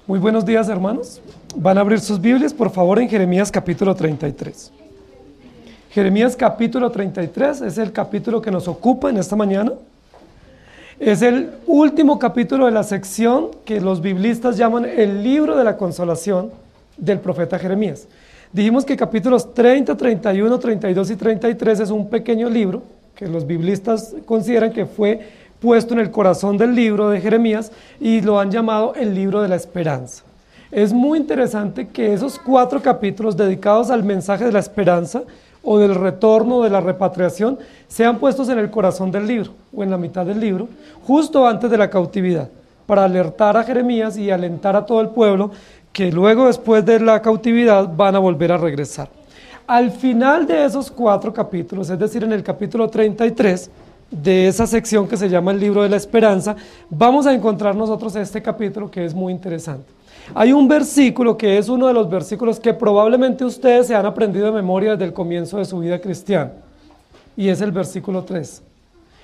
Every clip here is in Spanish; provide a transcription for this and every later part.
Muy buenos días, hermanos. Van a abrir sus Biblias, por favor, en Jeremías capítulo 33. Jeremías capítulo 33 es el capítulo que nos ocupa en esta mañana. Es el último capítulo de la sección que los biblistas llaman el libro de la consolación del profeta Jeremías. Dijimos que capítulos 30, 31, 32 y 33 es un pequeño libro que los biblistas consideran que fue puesto en el corazón del libro de Jeremías y lo han llamado el libro de la esperanza. Es muy interesante que esos 4 capítulos dedicados al mensaje de la esperanza o del retorno, de la repatriación, sean puestos en el corazón del libro o en la mitad del libro, justo antes de la cautividad, para alertar a Jeremías y alentar a todo el pueblo que luego, después de la cautividad, van a volver a regresar. Al final de esos 4 capítulos, es decir, en el capítulo 33, de esa sección que se llama el libro de la esperanza, vamos a encontrar nosotros este capítulo que es muy interesante. Hay un versículo que es uno de los versículos que probablemente ustedes se han aprendido de memoria desde el comienzo de su vida cristiana, y es el versículo 3.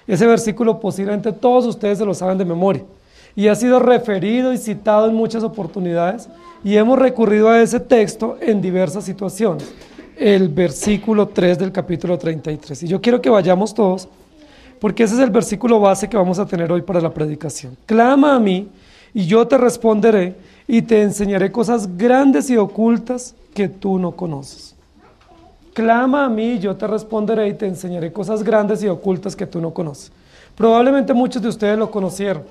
Ese versículo posiblemente todos ustedes se lo saben de memoria, y ha sido referido y citado en muchas oportunidades, y hemos recurrido a ese texto en diversas situaciones. El versículo 3 del capítulo 33, y yo quiero que vayamos todos, porque ese es el versículo base que vamos a tener hoy para la predicación. Clama a mí, y yo te responderé, y te enseñaré cosas grandes y ocultas que tú no conoces. Clama a mí, y yo te responderé, y te enseñaré cosas grandes y ocultas que tú no conoces. Probablemente muchos de ustedes lo conocieron.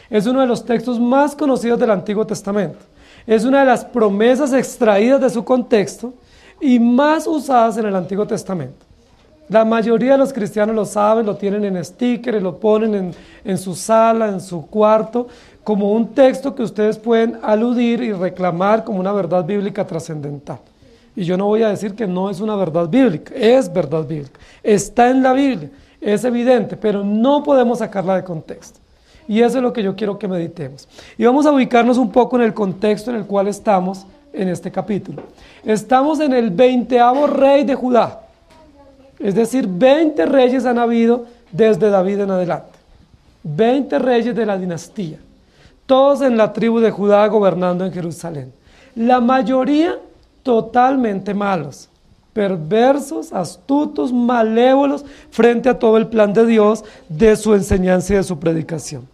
Es uno de los textos más conocidos del Antiguo Testamento. Es una de las promesas extraídas de su contexto y más usadas en el Antiguo Testamento. La mayoría de los cristianos lo saben, lo tienen en stickers, lo ponen en su sala, en su cuarto, como un texto que ustedes pueden aludir y reclamar como una verdad bíblica trascendental. Y yo no voy a decir que no es una verdad bíblica, es verdad bíblica, está en la Biblia, es evidente, pero no podemos sacarla de contexto. Y eso es lo que yo quiero que meditemos. Y vamos a ubicarnos un poco en el contexto en el cual estamos en este capítulo. Estamos en el 20º rey de Judá. Es decir, 20 reyes han habido desde David en adelante. 20 reyes de la dinastía. Todos en la tribu de Judá gobernando en Jerusalén. La mayoría totalmente malos, perversos, astutos, malévolos frente a todo el plan de Dios, de su enseñanza y de su predicación.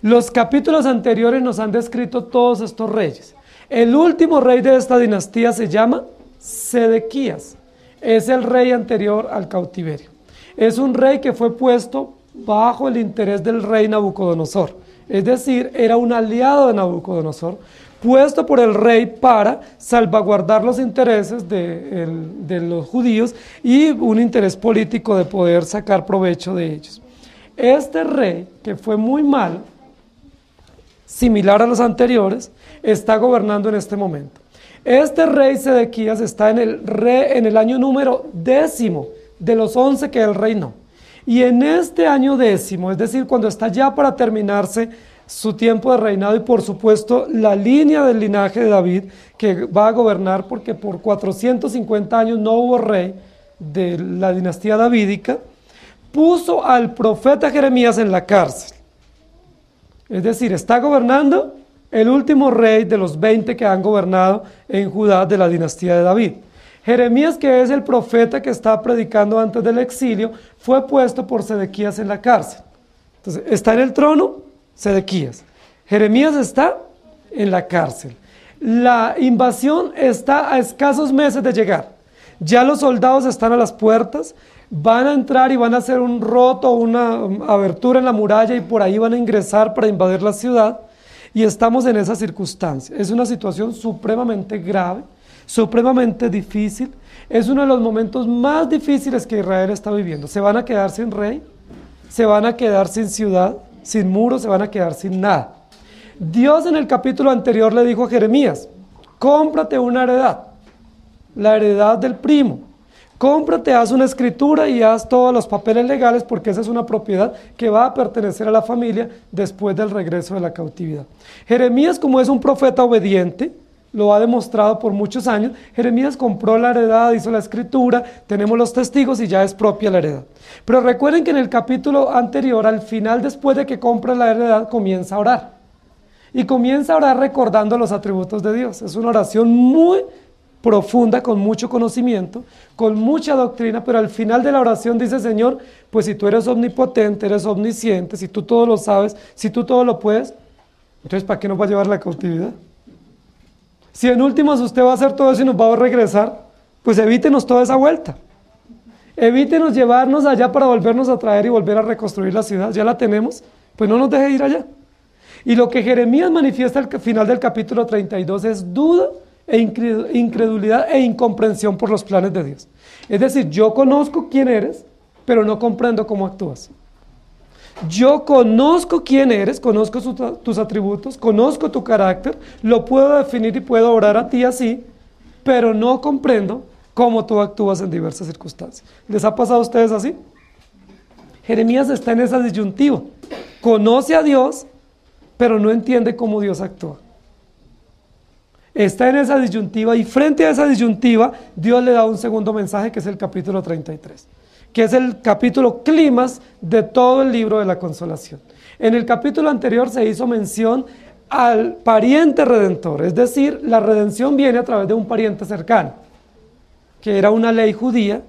Los capítulos anteriores nos han descrito todos estos reyes. El último rey de esta dinastía se llama Sedequías. Es el rey anterior al cautiverio. Es un rey que fue puesto bajo el interés del rey Nabucodonosor. Es decir, era un aliado de Nabucodonosor, puesto por el rey para salvaguardar los intereses de los judíos y un interés político de poder sacar provecho de ellos. Este rey, que fue muy malo, similar a los anteriores, está gobernando en este momento. Este rey Sedequías está en el año número 10º de los 11 que él reinó. Y en este año 10º, es decir, cuando está ya para terminarse su tiempo de reinado y por supuesto la línea del linaje de David que va a gobernar, porque por 450 años no hubo rey de la dinastía davídica, puso al profeta Jeremías en la cárcel. Es decir, está gobernando el último rey de los 20 que han gobernado en Judá de la dinastía de David. Jeremías, que es el profeta que está predicando antes del exilio, fue puesto por Sedequías en la cárcel. Entonces, está en el trono Sedequías. Jeremías está en la cárcel. La invasión está a escasos meses de llegar. Ya los soldados están a las puertas, van a entrar y van a hacer un roto, una abertura en la muralla y por ahí van a ingresar para invadir la ciudad. Y estamos en esa circunstancia. Es una situación supremamente grave, supremamente difícil. Es uno de los momentos más difíciles que Israel está viviendo. Se van a quedar sin rey, se van a quedar sin ciudad, sin muros, se van a quedar sin nada. Dios en el capítulo anterior le dijo a Jeremías: cómprate una heredad, la heredad del primo. Cómprate, haz una escritura y haz todos los papeles legales, porque esa es una propiedad que va a pertenecer a la familia después del regreso de la cautividad. Jeremías, como es un profeta obediente, lo ha demostrado por muchos años. Jeremías compró la heredad, hizo la escritura, tenemos los testigos y ya es propia la heredad. Pero recuerden que en el capítulo anterior, al final, después de que compra la heredad, comienza a orar. y comienza a orar recordando los atributos de Dios. Es una oración muy profunda, con mucho conocimiento, con mucha doctrina, pero al final de la oración dice: Señor, pues si tú eres omnipotente, eres omnisciente, si tú todo lo sabes, si tú todo lo puedes, entonces ¿para qué nos va a llevar la cautividad? Si en últimas usted va a hacer todo eso y nos va a regresar, pues evítenos toda esa vuelta. Evítenos llevarnos allá para volvernos a traer y volver a reconstruir la ciudad. Ya la tenemos, pues no nos deje ir allá. Y lo que Jeremías manifiesta al final del capítulo 32 es duda e incredulidad e incomprensión por los planes de Dios. Es decir, yo conozco quién eres, pero no comprendo cómo actúas. Yo conozco quién eres, conozco tus atributos, conozco tu carácter, lo puedo definir y puedo orar a ti así, pero no comprendo cómo tú actúas en diversas circunstancias. ¿Les ha pasado a ustedes así? Jeremías está en esa disyuntiva. Conoce a Dios, pero no entiende cómo Dios actúa. Está en esa disyuntiva, y frente a esa disyuntiva, Dios le da un segundo mensaje, que es el capítulo 33, que es el capítulo clímax de todo el libro de la consolación. En el capítulo anterior se hizo mención al pariente redentor, es decir, la redención viene a través de un pariente cercano, que era una ley judía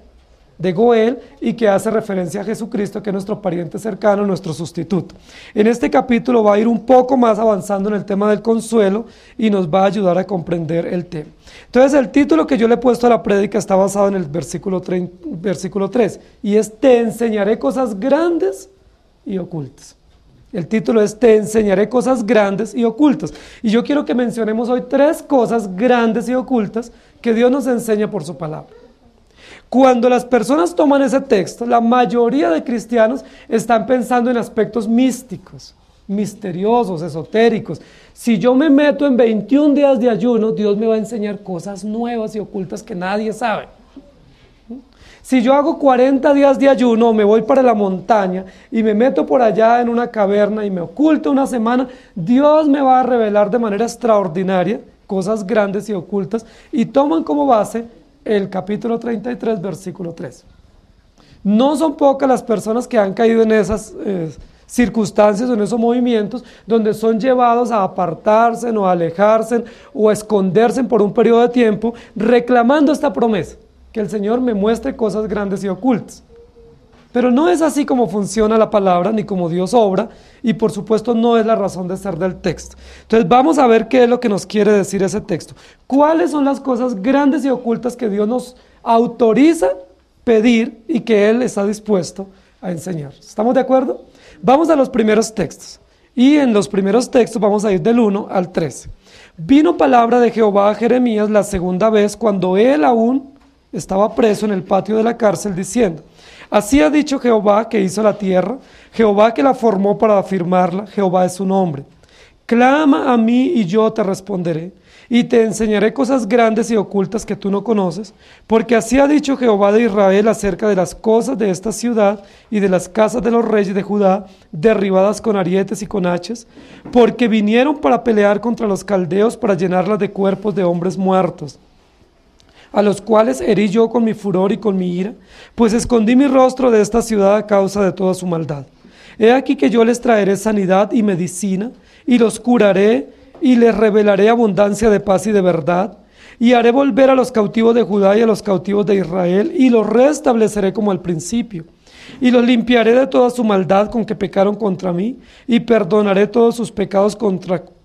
de Goel y que hace referencia a Jesucristo, que es nuestro pariente cercano, nuestro sustituto. En este capítulo va a ir un poco más avanzando en el tema del consuelo y nos va a ayudar a comprender el tema. Entonces el título que yo le he puesto a la prédica está basado en el versículo 3, y es: Te enseñaré cosas grandes y ocultas. El título es: Te enseñaré cosas grandes y ocultas. Y yo quiero que mencionemos hoy 3 cosas grandes y ocultas que Dios nos enseña por su palabra. Cuando las personas toman ese texto, la mayoría de cristianos están pensando en aspectos místicos, misteriosos, esotéricos. Si yo me meto en 21 días de ayuno, Dios me va a enseñar cosas nuevas y ocultas que nadie sabe. Si yo hago 40 días de ayuno, me voy para la montaña y me meto por allá en una caverna y me oculto una semana, Dios me va a revelar de manera extraordinaria cosas grandes y ocultas, y toman como base el capítulo 33, versículo 3. No son pocas las personas que han caído en esas circunstancias o en esos movimientos donde son llevados a apartarse o a alejarse o a esconderse por un periodo de tiempo, reclamando esta promesa, que el Señor me muestre cosas grandes y ocultas. Pero no es así como funciona la palabra, ni como Dios obra, y por supuesto no es la razón de ser del texto. Entonces vamos a ver qué es lo que nos quiere decir ese texto. ¿Cuáles son las cosas grandes y ocultas que Dios nos autoriza pedir y que Él está dispuesto a enseñar? ¿Estamos de acuerdo? Vamos a los primeros textos, y en los primeros textos vamos a ir del 1 al 13. Vino palabra de Jehová a Jeremías la segunda vez, cuando él aún estaba preso en el patio de la cárcel, diciendo: Así ha dicho Jehová, que hizo la tierra, Jehová que la formó para afirmarla, Jehová es su nombre. Clama a mí y yo te responderé, y te enseñaré cosas grandes y ocultas que tú no conoces, porque así ha dicho Jehová de Israel acerca de las cosas de esta ciudad y de las casas de los reyes de Judá, derribadas con arietes y con hachas, porque vinieron para pelear contra los caldeos, para llenarlas de cuerpos de hombres muertos, a los cuales herí yo con mi furor y con mi ira, pues escondí mi rostro de esta ciudad a causa de toda su maldad. He aquí que yo les traeré sanidad y medicina, y los curaré, y les revelaré abundancia de paz y de verdad, y haré volver a los cautivos de Judá y a los cautivos de Israel, y los restableceré como al principio, y los limpiaré de toda su maldad con que pecaron contra mí, y perdonaré todos sus pecados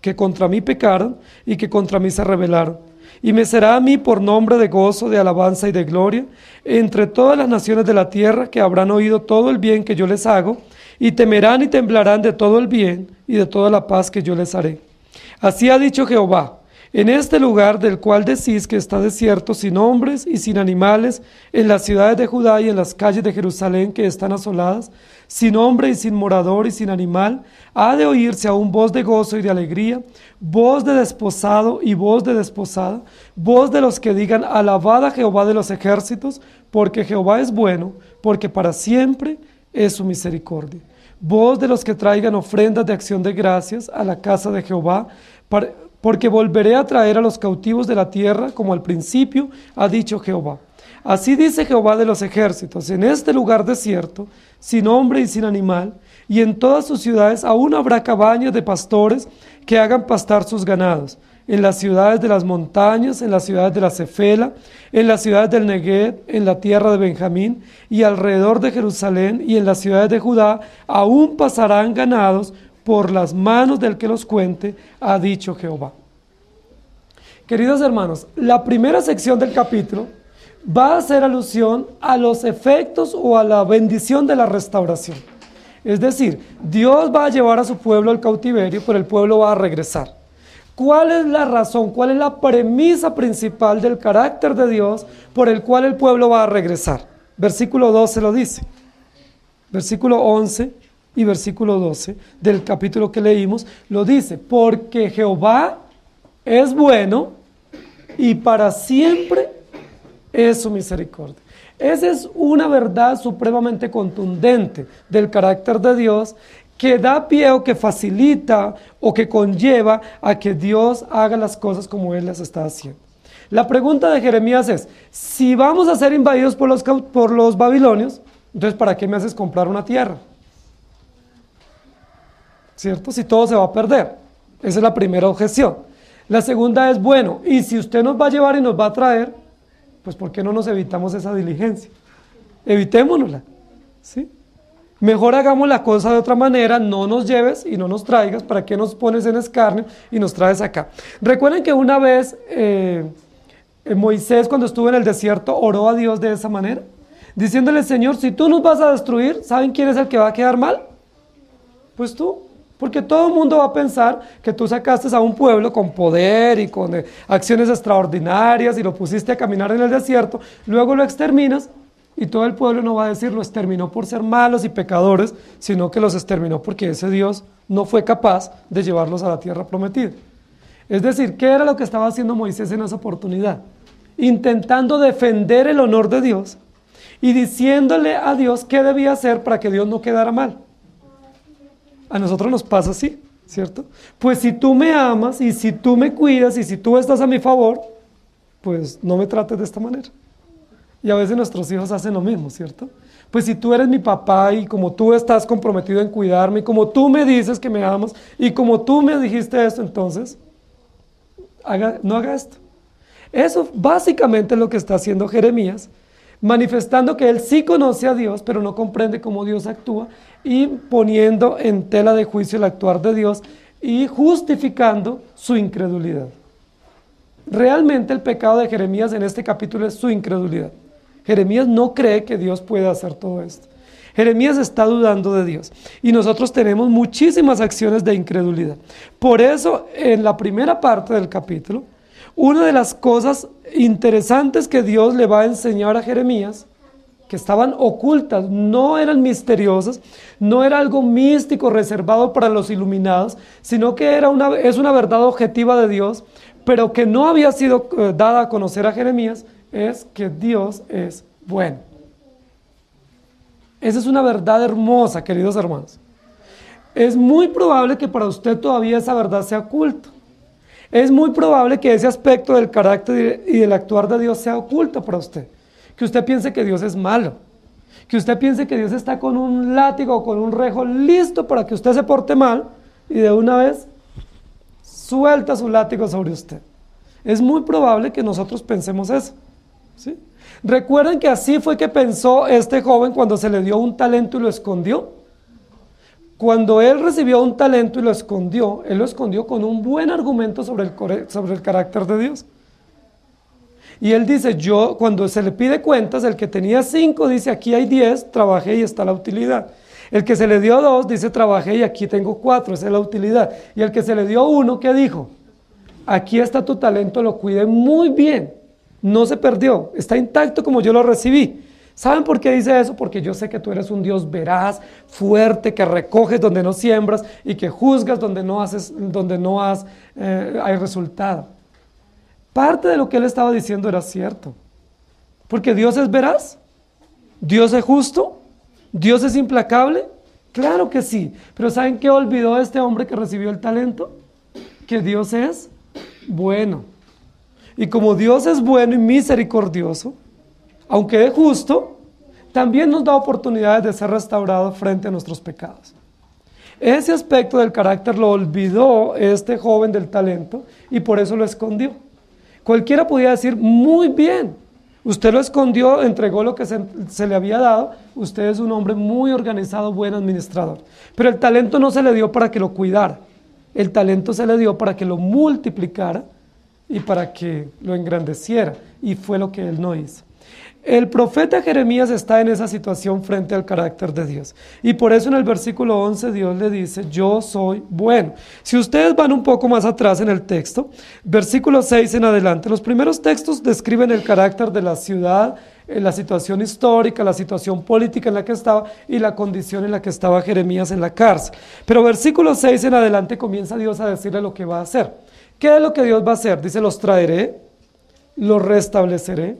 que contra mí pecaron, y que contra mí se rebelaron. Y me será a mí por nombre de gozo, de alabanza y de gloria, entre todas las naciones de la tierra, que habrán oído todo el bien que yo les hago, y temerán y temblarán de todo el bien y de toda la paz que yo les haré. Así ha dicho Jehová: en este lugar del cual decís que está desierto, sin hombres y sin animales, en las ciudades de Judá y en las calles de Jerusalén que están asoladas, sin hombre y sin morador y sin animal, ha de oírse aún voz de gozo y de alegría, voz de desposado y voz de desposada, voz de los que digan: alabad a Jehová de los ejércitos, porque Jehová es bueno, porque para siempre es su misericordia. Voz de los que traigan ofrendas de acción de gracias a la casa de Jehová, porque volveré a traer a los cautivos de la tierra, como al principio ha dicho Jehová. Así dice Jehová de los ejércitos, en este lugar desierto, sin hombre y sin animal, y en todas sus ciudades aún habrá cabañas de pastores que hagan pastar sus ganados, en las ciudades de las montañas, en las ciudades de la Cefela, en las ciudades del Negueb, en la tierra de Benjamín, y alrededor de Jerusalén, y en las ciudades de Judá, aún pasarán ganados por las manos del que los cuente, ha dicho Jehová. Queridos hermanos, la primera sección del capítulo va a hacer alusión a los efectos o a la bendición de la restauración. Es decir, Dios va a llevar a su pueblo al cautiverio, pero el pueblo va a regresar. ¿Cuál es la razón, cuál es la premisa principal del carácter de Dios por el cual el pueblo va a regresar? Versículo 12 lo dice. Versículo 11 y versículo 12 del capítulo que leímos lo dice. Porque Jehová es bueno y para siempre es su misericordia. Esa es una verdad supremamente contundente del carácter de Dios que da pie o que facilita o que conlleva a que Dios haga las cosas como Él las está haciendo. La pregunta de Jeremías es, si vamos a ser invadidos por los babilonios, entonces ¿para qué me haces comprar una tierra? ¿Cierto? Si todo se va a perder. Esa es la primera objeción. La segunda es, bueno, y si usted nos va a llevar y nos va a traer, pues ¿por qué no nos evitamos esa diligencia? Evitémonosla, ¿sí? Mejor hagamos la cosa de otra manera, no nos lleves y no nos traigas, ¿para qué nos pones en escarnio y nos traes acá? Recuerden que una vez Moisés, cuando estuvo en el desierto, oró a Dios de esa manera, diciéndole, Señor, si tú nos vas a destruir, ¿saben quién es el que va a quedar mal? Pues tú. Porque todo el mundo va a pensar que tú sacaste a un pueblo con poder y con acciones extraordinarias y lo pusiste a caminar en el desierto, luego lo exterminas y todo el pueblo no va a decir lo exterminó por ser malos y pecadores, sino que los exterminó porque ese Dios no fue capaz de llevarlos a la tierra prometida. Es decir, ¿qué era lo que estaba haciendo Moisés en esa oportunidad? Intentando defender el honor de Dios y diciéndole a Dios qué debía hacer para que Dios no quedara mal. A nosotros nos pasa así, ¿cierto? Pues si tú me amas y si tú me cuidas y si tú estás a mi favor, pues no me trates de esta manera. Y a veces nuestros hijos hacen lo mismo, ¿cierto? Pues si tú eres mi papá y como tú estás comprometido en cuidarme y como tú me dices que me amas y como tú me dijiste esto, entonces no haga esto. Eso básicamente es lo que está haciendo Jeremías, manifestando que él sí conoce a Dios, pero no comprende cómo Dios actúa y poniendo en tela de juicio el actuar de Dios y justificando su incredulidad. Realmente el pecado de Jeremías en este capítulo es su incredulidad. Jeremías no cree que Dios pueda hacer todo esto. Jeremías está dudando de Dios y nosotros tenemos muchísimas acciones de incredulidad. Por eso en la primera parte del capítulo, una de las cosas interesantes que Dios le va a enseñar a Jeremías, que estaban ocultas, no eran misteriosas, no era algo místico reservado para los iluminados, sino que es una verdad objetiva de Dios, pero que no había sido dada a conocer a Jeremías, es que Dios es bueno. Esa es una verdad hermosa, queridos hermanos. Es muy probable que para usted todavía esa verdad sea oculta. Es muy probable que ese aspecto del carácter y del actuar de Dios sea oculto para usted. Que usted piense que Dios es malo. Que usted piense que Dios está con un látigo o con un rejo listo para que usted se porte mal y de una vez suelta su látigo sobre usted. Es muy probable que nosotros pensemos eso, ¿sí? Recuerden que así fue que pensó este joven cuando se le dio un talento y lo escondió. Cuando él recibió un talento y lo escondió, él lo escondió con un buen argumento sobre el carácter de Dios. Y él dice, cuando se le pide cuentas, el que tenía 5 dice, aquí hay 10, trabajé y está la utilidad. El que se le dio 2 dice, trabajé y aquí tengo 4, esa es la utilidad. Y el que se le dio 1, ¿qué dijo? Aquí está tu talento, lo cuidé muy bien, no se perdió, está intacto como yo lo recibí. ¿Saben por qué dice eso? Porque yo sé que tú eres un Dios veraz, fuerte, que recoges donde no siembras y que juzgas donde no hay resultado. Parte de lo que él estaba diciendo era cierto. Porque Dios es veraz, Dios es justo, Dios es implacable. Claro que sí, pero ¿saben qué olvidó este hombre que recibió el talento? Que Dios es bueno. Y como Dios es bueno y misericordioso, aunque es justo, también nos da oportunidades de ser restaurados frente a nuestros pecados. Ese aspecto del carácter lo olvidó este joven del talento y por eso lo escondió. Cualquiera podía decir, muy bien, usted lo escondió, entregó lo que se le había dado, usted es un hombre muy organizado, buen administrador. Pero el talento no se le dio para que lo cuidara, el talento se le dio para que lo multiplicara y para que lo engrandeciera, y fue lo que él no hizo. El profeta Jeremías está en esa situación frente al carácter de Dios. Y por eso en el versículo 11 Dios le dice, yo soy bueno. Si ustedes van un poco más atrás en el texto, versículo 6 en adelante, los primeros textos describen el carácter de la ciudad, la situación histórica, la situación política en la que estaba y la condición en la que estaba Jeremías en la cárcel. Pero versículo 6 en adelante comienza Dios a decirle lo que va a hacer. ¿Qué es lo que Dios va a hacer? Dice, los traeré, los restableceré,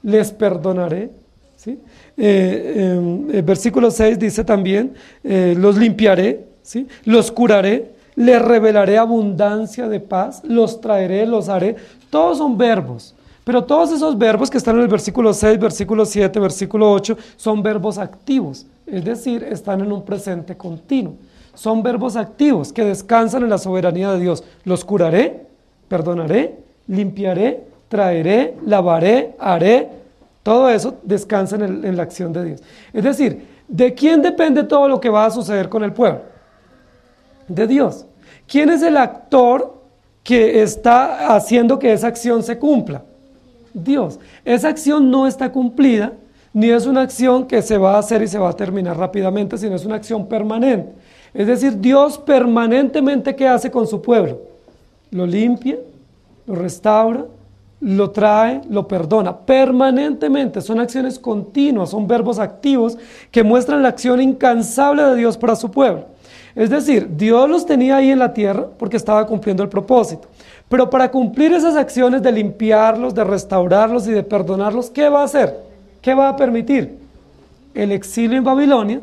les perdonaré, ¿sí? Versículo 6 dice también, los limpiaré, ¿sí? Los curaré, les revelaré abundancia de paz, los traeré, los haré. Todos son verbos, pero todos esos verbos que están en el versículo 6, versículo 7, versículo 8, son verbos activos, es decir, están en un presente continuo. Son verbos activos que descansan en la soberanía de Dios. Los curaré, perdonaré, limpiaré, traeré, lavaré, haré, todo eso descansa en la acción de Dios. Es decir, ¿de quién depende todo lo que va a suceder con el pueblo? De Dios. ¿Quién es el actor que está haciendo que esa acción se cumpla? Dios. Esa acción no está cumplida, ni es una acción que se va a hacer y se va a terminar rápidamente, sino es una acción permanente. Es decir, Dios permanentemente, ¿qué hace con su pueblo? Lo limpia, lo restaura, lo trae, lo perdona, permanentemente. Son acciones continuas, son verbos activos que muestran la acción incansable de Dios para su pueblo. Es decir, Dios los tenía ahí en la tierra porque estaba cumpliendo el propósito. Pero para cumplir esas acciones de limpiarlos, de restaurarlos y de perdonarlos, ¿qué va a hacer? ¿Qué va a permitir? El exilio en Babilonia,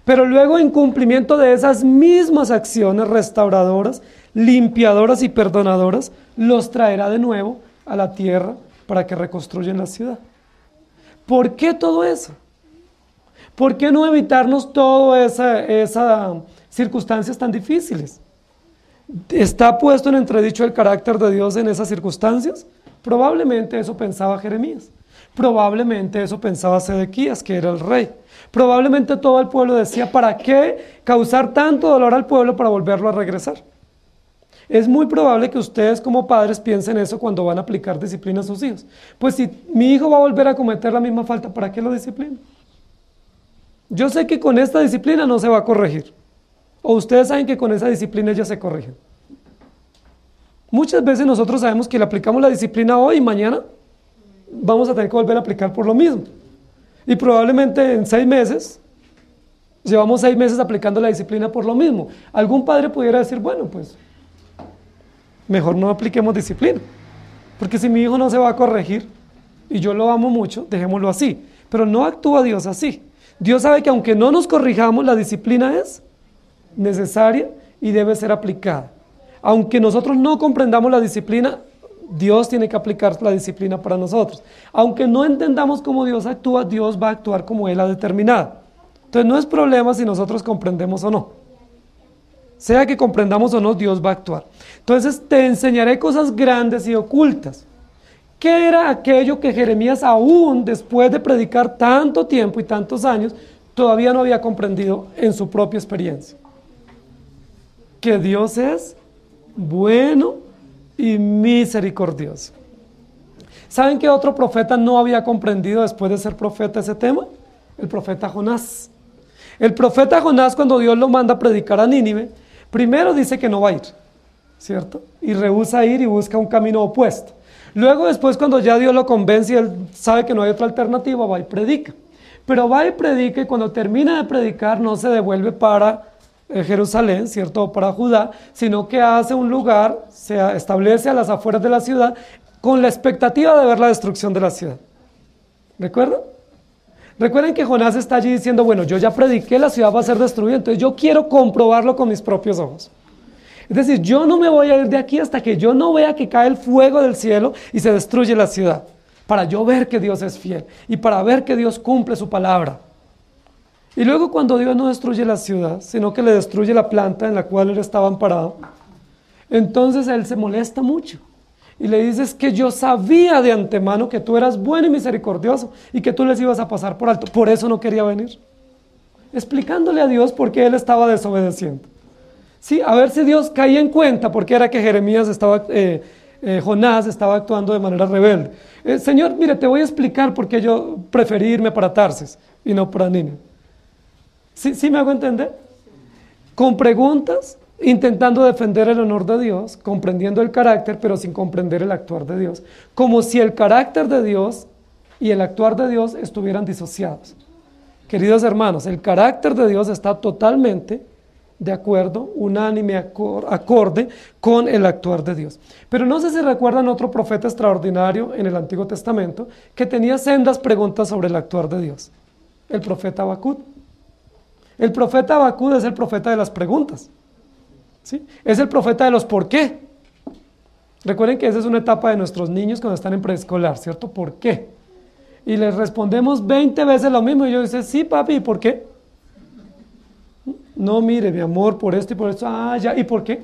pero luego en cumplimiento de esas mismas acciones restauradoras, limpiadoras y perdonadoras, los traerá de nuevo a la tierra para que reconstruyan la ciudad. ¿Por qué todo eso? ¿Por qué no evitarnos todas esas circunstancias tan difíciles? ¿Está puesto en entredicho el carácter de Dios en esas circunstancias? Probablemente eso pensaba Jeremías. Probablemente eso pensaba Sedequías, que era el rey. Probablemente todo el pueblo decía, ¿para qué causar tanto dolor al pueblo para volverlo a regresar? Es muy probable que ustedes como padres piensen eso cuando van a aplicar disciplina a sus hijos. Pues si mi hijo va a volver a cometer la misma falta, ¿para qué lo disciplino? Yo sé que con esta disciplina no se va a corregir. O ustedes saben que con esa disciplina ya se corrigen. Muchas veces nosotros sabemos que le aplicamos la disciplina hoy y mañana vamos a tener que volver a aplicar por lo mismo. Y probablemente en 6 meses, llevamos 6 meses aplicando la disciplina por lo mismo. Algún padre pudiera decir, bueno, pues mejor no apliquemos disciplina, porque si mi hijo no se va a corregir y yo lo amo mucho, dejémoslo así. Pero no actúa Dios así. Dios sabe que aunque no nos corrijamos, la disciplina es necesaria y debe ser aplicada. Aunque nosotros no comprendamos la disciplina, Dios tiene que aplicar la disciplina para nosotros. Aunque no entendamos cómo Dios actúa, Dios va a actuar como Él ha determinado. Entonces no es problema si nosotros comprendemos o no. Sea que comprendamos o no, Dios va a actuar. Entonces te enseñaré cosas grandes y ocultas. ¿Qué era aquello que Jeremías, aún después de predicar tanto tiempo y tantos años, todavía no había comprendido en su propia experiencia? Que Dios es bueno y misericordioso. ¿Saben qué otro profeta no había comprendido después de ser profeta ese tema? El profeta Jonás. El profeta Jonás, cuando Dios lo manda a predicar a Nínive, primero dice que no va a ir, ¿cierto? Y rehúsa ir y busca un camino opuesto. Luego después, cuando ya Dios lo convence y él sabe que no hay otra alternativa, va y predica. Pero va y predica, y cuando termina de predicar no se devuelve para Jerusalén, ¿cierto? O para Judá, sino que hace un lugar, se establece a las afueras de la ciudad con la expectativa de ver la destrucción de la ciudad. ¿Recuerdan? Recuerden que Jonás está allí diciendo, bueno, yo ya prediqué, la ciudad va a ser destruida, entonces yo quiero comprobarlo con mis propios ojos. Es decir, yo no me voy a ir de aquí hasta que yo no vea que cae el fuego del cielo y se destruye la ciudad. para yo ver que Dios es fiel y para ver que Dios cumple su palabra. Y luego cuando Dios no destruye la ciudad, sino que le destruye la planta en la cual él estaba amparado, entonces él se molesta mucho y le dice: es que yo sabía de antemano que tú eras bueno y misericordioso y que tú les ibas a pasar por alto, por eso no quería venir. Explicándole a Dios por qué él estaba desobedeciendo. Sí, a ver si Dios caía en cuenta porque era que Jonás estaba actuando de manera rebelde. Señor, mire, te voy a explicar por qué yo preferí irme para Tarsis y no para Nínive. ¿Sí me hago entender? Con preguntas, intentando defender el honor de Dios, comprendiendo el carácter, pero sin comprender el actuar de Dios. Como si el carácter de Dios y el actuar de Dios estuvieran disociados. Queridos hermanos, el carácter de Dios está totalmente de acuerdo, unánime, acorde con el actuar de Dios. Pero no sé si recuerdan otro profeta extraordinario en el Antiguo Testamento que tenía sendas preguntas sobre el actuar de Dios. El profeta Habacuc. El profeta Habacuc es el profeta de las preguntas, ¿sí? Es el profeta de los por qué. Recuerden que esa es una etapa de nuestros niños cuando están en preescolar, ¿cierto? ¿Por qué? Y les respondemos 20 veces lo mismo y yo digo: sí, papi, ¿y por qué? No, mire, mi amor, por esto y por esto. Ah, ya, ¿y por qué?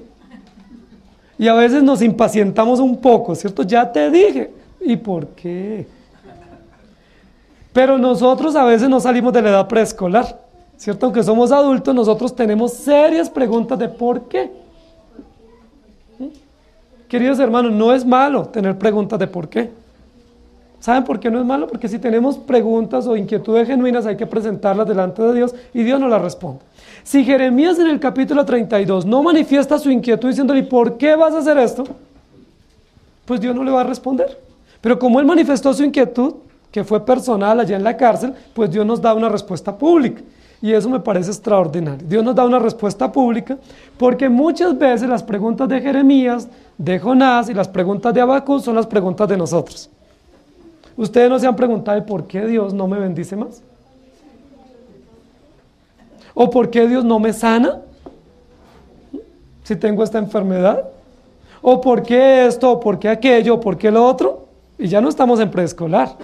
Y a veces nos impacientamos un poco, ¿cierto? Ya te dije, ¿y por qué? Pero nosotros a veces no salimos de la edad preescolar, ¿cierto? Aunque somos adultos, nosotros tenemos serias preguntas de por qué. Queridos hermanos, no es malo tener preguntas de por qué. ¿Saben por qué no es malo? Porque si tenemos preguntas o inquietudes genuinas hay que presentarlas delante de Dios y Dios nos las responde. Si Jeremías en el capítulo 32 no manifiesta su inquietud diciéndole: ¿por qué vas a hacer esto? Pues Dios no le va a responder. Pero como él manifestó su inquietud, que fue personal allá en la cárcel, pues Dios nos da una respuesta pública. Y eso me parece extraordinario. Dios nos da una respuesta pública porque muchas veces las preguntas de Jeremías, de Jonás y las preguntas de Habacuc son las preguntas de nosotros. ¿Ustedes no se han preguntado por qué Dios no me bendice más? ¿O por qué Dios no me sana si tengo esta enfermedad? ¿O por qué esto? ¿O por qué aquello? ¿O por qué lo otro? Y ya no estamos en preescolar.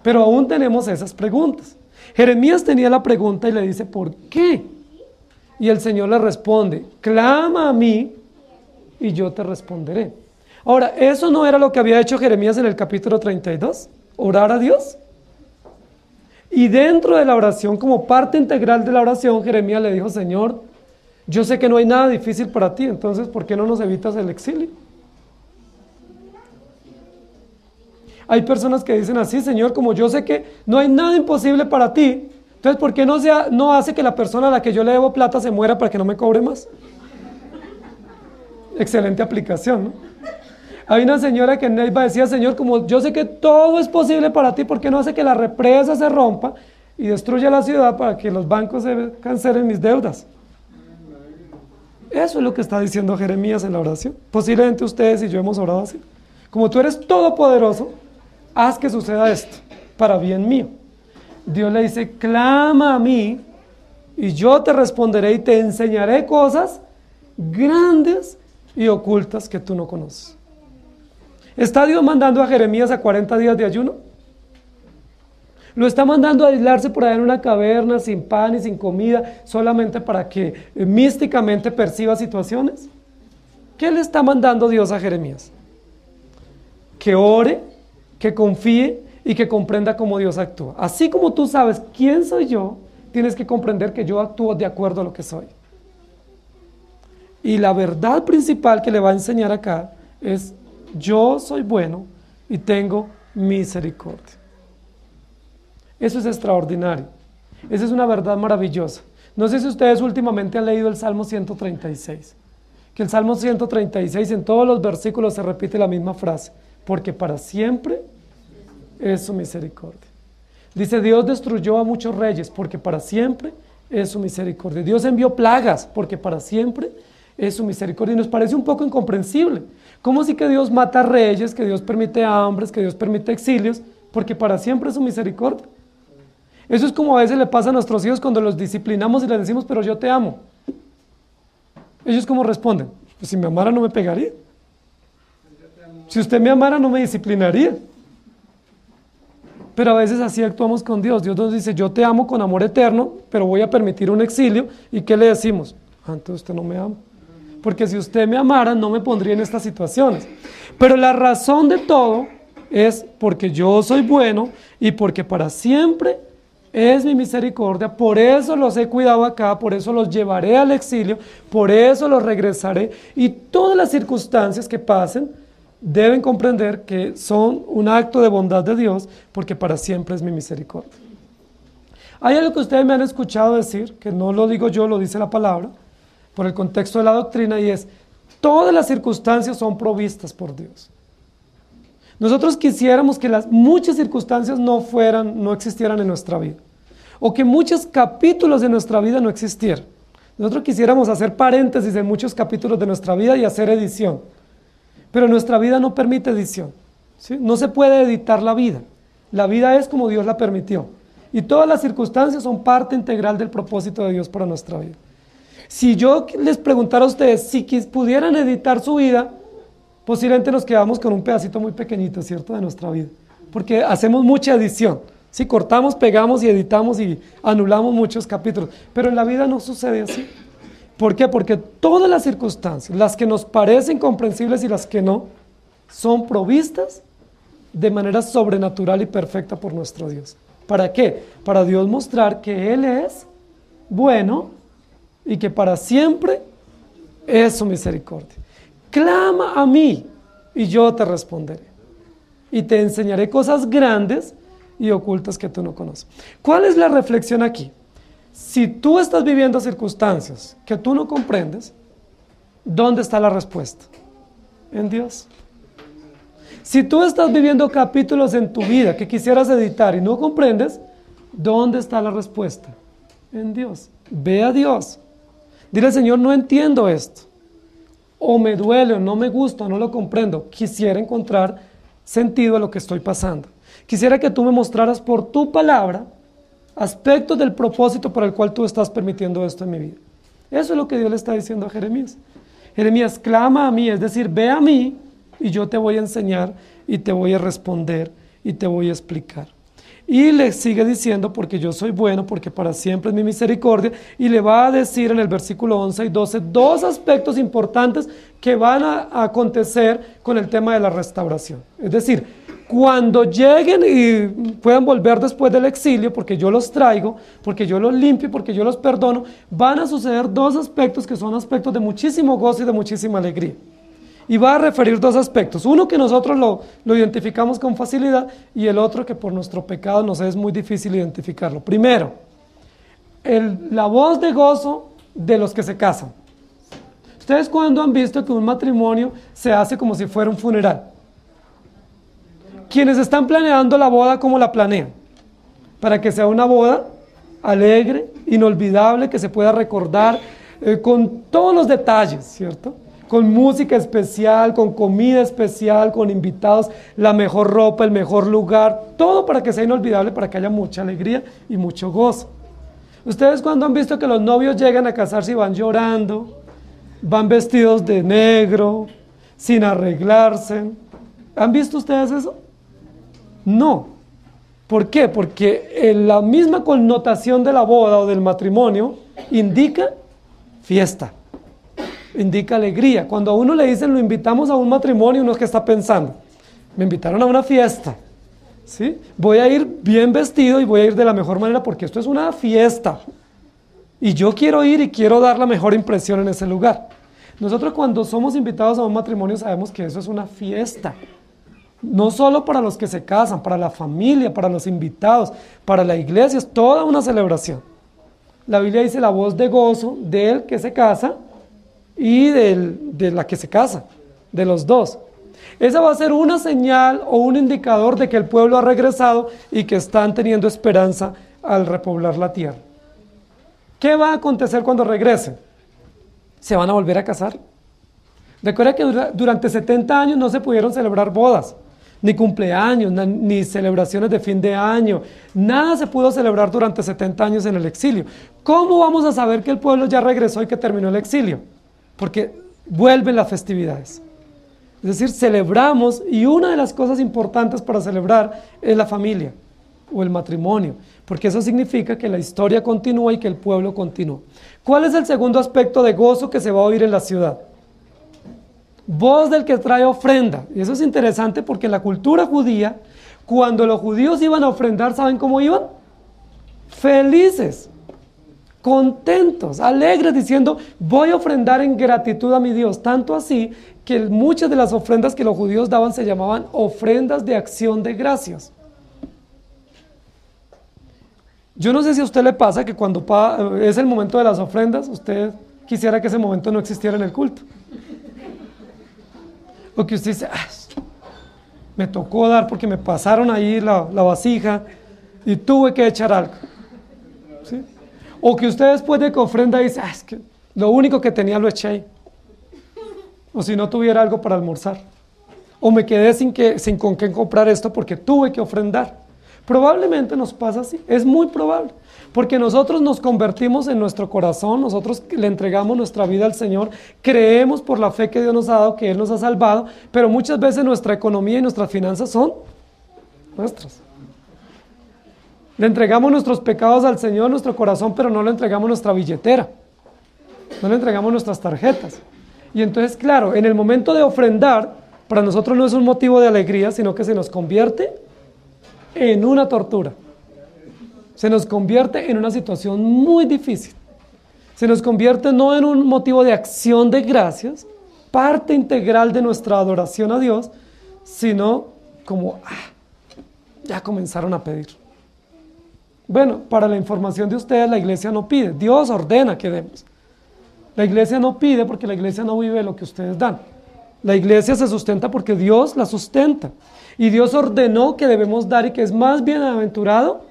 Pero aún tenemos esas preguntas. Jeremías tenía la pregunta y le dice: ¿por qué? Y el Señor le responde: clama a mí y yo te responderé. Ahora, ¿eso no era lo que había hecho Jeremías en el capítulo 32? ¿Orar a Dios? Y dentro de la oración, como parte integral de la oración, Jeremías le dijo: Señor, yo sé que no hay nada difícil para ti, entonces ¿por qué no nos evitas el exilio? Hay personas que dicen así: Señor, como yo sé que no hay nada imposible para ti, entonces ¿por qué no hace que la persona a la que yo le debo plata se muera para que no me cobre más? Excelente aplicación, ¿no? Hay una señora que en Neiva decía: Señor, como yo sé que todo es posible para ti, ¿por qué no hace que la represa se rompa y destruya la ciudad para que los bancos se cancelen mis deudas? Eso es lo que está diciendo Jeremías en la oración. Posiblemente ustedes y yo hemos orado así. Como tú eres todopoderoso, haz que suceda esto para bien mío. Dios le dice: clama a mí y yo te responderé y te enseñaré cosas grandes y ocultas que tú no conoces. ¿Está Dios mandando a Jeremías a 40 días de ayuno? ¿Lo está mandando a aislarse por allá en una caverna sin pan y sin comida solamente para que místicamente perciba situaciones? ¿Qué le está mandando Dios a Jeremías? Que ore, que confíe y que comprenda cómo Dios actúa. Así como tú sabes quién soy yo, tienes que comprender que yo actúo de acuerdo a lo que soy. Y la verdad principal que le va a enseñar acá es: yo soy bueno y tengo misericordia. Eso es extraordinario. Esa es una verdad maravillosa. No sé si ustedes últimamente han leído el Salmo 136. Que el Salmo 136 en todos los versículos se repite la misma frase: porque para siempre es su misericordia. Dice: Dios destruyó a muchos reyes porque para siempre es su misericordia. Dios envió plagas porque para siempre es su misericordia. Y nos parece un poco incomprensible. ¿Cómo así que Dios mata reyes, que Dios permite hambres, que Dios permite exilios, porque para siempre es su misericordia? Eso es como a veces le pasa a nuestros hijos cuando los disciplinamos y les decimos: pero yo te amo. Ellos ¿cómo responden? Pues si me amara no me pegaría. Si usted me amara, no me disciplinaría. Pero a veces así actuamos con Dios. Dios nos dice, yo te amo con amor eterno, pero voy a permitir un exilio. ¿Y qué le decimos? Entonces usted no me ama. Porque si usted me amara, no me pondría en estas situaciones. Pero la razón de todo es porque yo soy bueno y porque para siempre es mi misericordia. Por eso los he cuidado acá, por eso los llevaré al exilio, por eso los regresaré. Y todas las circunstancias que pasen deben comprender que son un acto de bondad de Dios, porque para siempre es mi misericordia. Hay algo que ustedes me han escuchado decir, que no lo digo yo, lo dice la palabra, por el contexto de la doctrina, y es, todas las circunstancias son provistas por Dios. Nosotros quisiéramos que las muchas circunstancias no existieran en nuestra vida, o que muchos capítulos de nuestra vida no existieran. Nosotros quisiéramos hacer paréntesis en muchos capítulos de nuestra vida y hacer edición. Pero nuestra vida no permite edición, ¿sí? No se puede editar la vida. La vida es como Dios la permitió. Y todas las circunstancias son parte integral del propósito de Dios para nuestra vida. Si yo les preguntara a ustedes si pudieran editar su vida, posiblemente nos quedamos con un pedacito muy pequeñito, ¿cierto?, de nuestra vida. Porque hacemos mucha edición. ¿Sí? Cortamos, pegamos y editamos y anulamos muchos capítulos. Pero en la vida no sucede así. ¿Por qué? Porque todas las circunstancias, las que nos parecen comprensibles y las que no, son provistas de manera sobrenatural y perfecta por nuestro Dios. ¿Para qué? Para Dios mostrar que Él es bueno y que para siempre es su misericordia. Clama a mí y yo te responderé. Y te enseñaré cosas grandes y ocultas que tú no conoces. ¿Cuál es la reflexión aquí? Si tú estás viviendo circunstancias que tú no comprendes, ¿dónde está la respuesta? En Dios. Si tú estás viviendo capítulos en tu vida que quisieras editar y no comprendes, ¿dónde está la respuesta? En Dios. Ve a Dios. Dile, Señor, no entiendo esto. O me duele, o no me gusta, o no lo comprendo. Quisiera encontrar sentido a lo que estoy pasando. Quisiera que tú me mostraras por tu palabra aspectos del propósito por el cual tú estás permitiendo esto en mi vida. Eso es lo que Dios le está diciendo a Jeremías. Jeremías, clama a mí, es decir, ve a mí y yo te voy a enseñar y te voy a responder y te voy a explicar. Y le sigue diciendo, porque yo soy bueno, porque para siempre es mi misericordia, y le va a decir en el versículo 11 y 12 dos aspectos importantes que van a acontecer con el tema de la restauración. Es decir, cuando lleguen y puedan volver después del exilio, porque yo los traigo, porque yo los limpio, porque yo los perdono, van a suceder dos aspectos que son aspectos de muchísimo gozo y de muchísima alegría. Y va a referir dos aspectos, uno que nosotros lo identificamos con facilidad y el otro que por nuestro pecado nos es muy difícil identificarlo. Primero, la voz de gozo de los que se casan. ¿Ustedes cuándo han visto que un matrimonio se hace como si fuera un funeral? Quienes están planeando la boda, ¿cómo la planean? Para que sea una boda alegre, inolvidable, que se pueda recordar con todos los detalles, ¿cierto? Con música especial, con comida especial, con invitados, la mejor ropa, el mejor lugar, todo para que sea inolvidable, para que haya mucha alegría y mucho gozo. ¿Ustedes cuándo han visto que los novios llegan a casarse y van llorando, van vestidos de negro, sin arreglarse? ¿Han visto ustedes eso? No. ¿Por qué? Porque la misma connotación de la boda o del matrimonio indica fiesta, indica alegría. Cuando a uno le dicen lo invitamos a un matrimonio, uno es que está pensando, me invitaron a una fiesta, ¿sí? Voy a ir bien vestido y voy a ir de la mejor manera porque esto es una fiesta. Y yo quiero ir y quiero dar la mejor impresión en ese lugar. Nosotros cuando somos invitados a un matrimonio sabemos que eso es una fiesta. No solo para los que se casan, para la familia, para los invitados, para la iglesia, es toda una celebración. La Biblia dice la voz de gozo del que se casa y de la que se casa, de los dos. Esa va a ser una señal o un indicador de que el pueblo ha regresado y que están teniendo esperanza al repoblar la tierra. ¿Qué va a acontecer cuando regresen? ¿Se van a volver a casar? Recuerda que durante 70 años no se pudieron celebrar bodas, ni cumpleaños, ni celebraciones de fin de año. Nada se pudo celebrar durante 70 años en el exilio. ¿Cómo vamos a saber que el pueblo ya regresó y que terminó el exilio? Porque vuelven las festividades. Es decir, celebramos, y una de las cosas importantes para celebrar es la familia o el matrimonio, porque eso significa que la historia continúa y que el pueblo continúa. ¿Cuál es el segundo aspecto de gozo que se va a oír en la ciudad? Voz del que trae ofrenda. Y eso es interesante porque en la cultura judía, cuando los judíos iban a ofrendar, ¿saben cómo iban? Felices, contentos, alegres, diciendo, voy a ofrendar en gratitud a mi Dios. Tanto así que muchas de las ofrendas que los judíos daban se llamaban ofrendas de acción de gracias. Yo no sé si a usted le pasa que cuando es el momento de las ofrendas, usted quisiera que ese momento no existiera en el culto. O que usted dice, me tocó dar porque me pasaron ahí la vasija y tuve que echar algo. ¿Sí? O que usted después de que ofrenda dice, es que lo único que tenía lo eché ahí. O si no tuviera algo para almorzar. O me quedé sin con qué comprar esto porque tuve que ofrendar. Probablemente nos pasa así, es muy probable. Porque nosotros nos convertimos en nuestro corazón, nosotros le entregamos nuestra vida al Señor, creemos por la fe que Dios nos ha dado, que Él nos ha salvado, pero muchas veces nuestra economía y nuestras finanzas son nuestras. Le entregamos nuestros pecados al Señor, nuestro corazón, pero no le entregamos nuestra billetera, no le entregamos nuestras tarjetas. Y entonces, claro, en el momento de ofrendar, para nosotros no es un motivo de alegría, sino que se nos convierte en una tortura. Se nos convierte en una situación muy difícil. Se nos convierte no en un motivo de acción de gracias, parte integral de nuestra adoración a Dios, sino como, ya comenzaron a pedir. Bueno, para la información de ustedes, la iglesia no pide, Dios ordena que demos. La iglesia no pide porque la iglesia no vive lo que ustedes dan. La iglesia se sustenta porque Dios la sustenta. Y Dios ordenó que debemos dar y que es más bienaventurado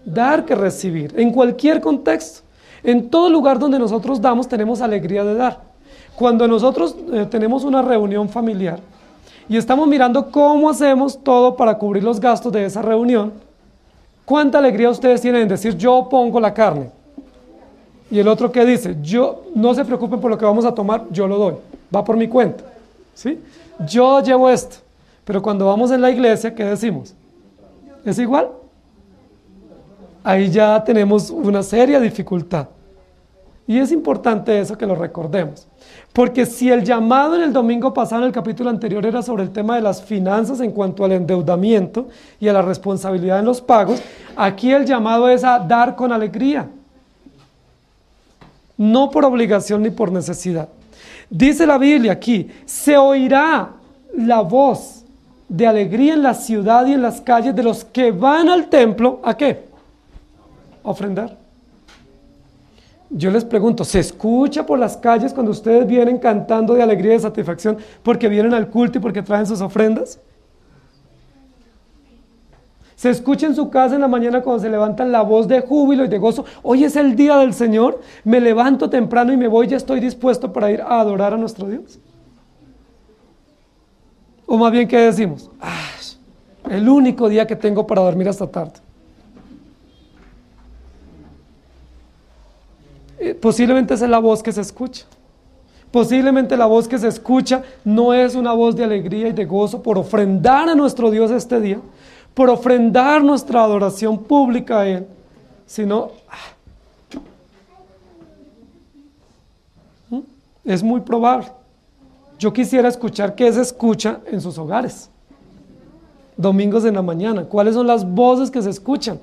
dar que recibir. En cualquier contexto, en todo lugar donde nosotros damos, tenemos alegría de dar. Cuando nosotros tenemos una reunión familiar y estamos mirando cómo hacemos todo para cubrir los gastos de esa reunión, ¿cuánta alegría ustedes tienen en decir yo pongo la carne? Y el otro que dice, no se preocupen por lo que vamos a tomar, yo lo doy, va por mi cuenta, ¿sí? Yo llevo esto, pero cuando vamos en la iglesia, ¿qué decimos? ¿Es igual? Ahí ya tenemos una seria dificultad. Y es importante eso que lo recordemos. Porque si el llamado en el domingo pasado, en el capítulo anterior, era sobre el tema de las finanzas en cuanto al endeudamiento y a la responsabilidad en los pagos, aquí el llamado es a dar con alegría. No por obligación ni por necesidad. Dice la Biblia aquí, se oirá la voz de alegría en la ciudad y en las calles de los que van al templo, ¿a qué? A ofrendar. Yo les pregunto, ¿se escucha por las calles cuando ustedes vienen cantando de alegría y de satisfacción porque vienen al culto y porque traen sus ofrendas? ¿Se escucha en su casa en la mañana cuando se levantan la voz de júbilo y de gozo? Hoy es el día del Señor, me levanto temprano y me voy, ya estoy dispuesto para ir a adorar a nuestro Dios. O más bien, ¿qué decimos? El único día que tengo para dormir hasta tarde. Posiblemente esa es la voz que se escucha. Posiblemente la voz que se escucha no es una voz de alegría y de gozo por ofrendar a nuestro Dios este día, por ofrendar nuestra adoración pública a Él, sino es muy probable. Yo quisiera escuchar qué se escucha en sus hogares. Domingos en la mañana, ¿cuáles son las voces que se escuchan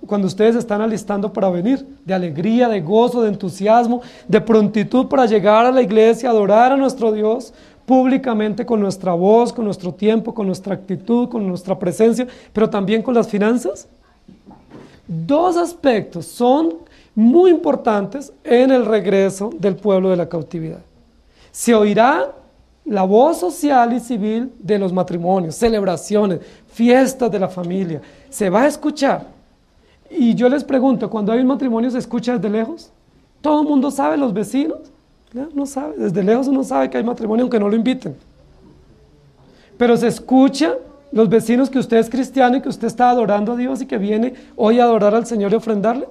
cuando ustedes están alistando para venir? De alegría, de gozo, de entusiasmo, de prontitud para llegar a la iglesia, adorar a nuestro Dios públicamente con nuestra voz, con nuestro tiempo, con nuestra actitud, con nuestra presencia, pero también con las finanzas. Dos aspectos son muy importantes en el regreso del pueblo de la cautividad. Se oirá la voz social y civil de los matrimonios, celebraciones, fiestas de la familia. Se va a escuchar. Y yo les pregunto, cuando hay un matrimonio, ¿se escucha desde lejos? ¿Todo el mundo sabe, los vecinos? No sabe, desde lejos uno sabe que hay matrimonio aunque no lo inviten. Pero se escucha, los vecinos, que usted es cristiano y que usted está adorando a Dios y que viene hoy a adorar al Señor y ofrendarle.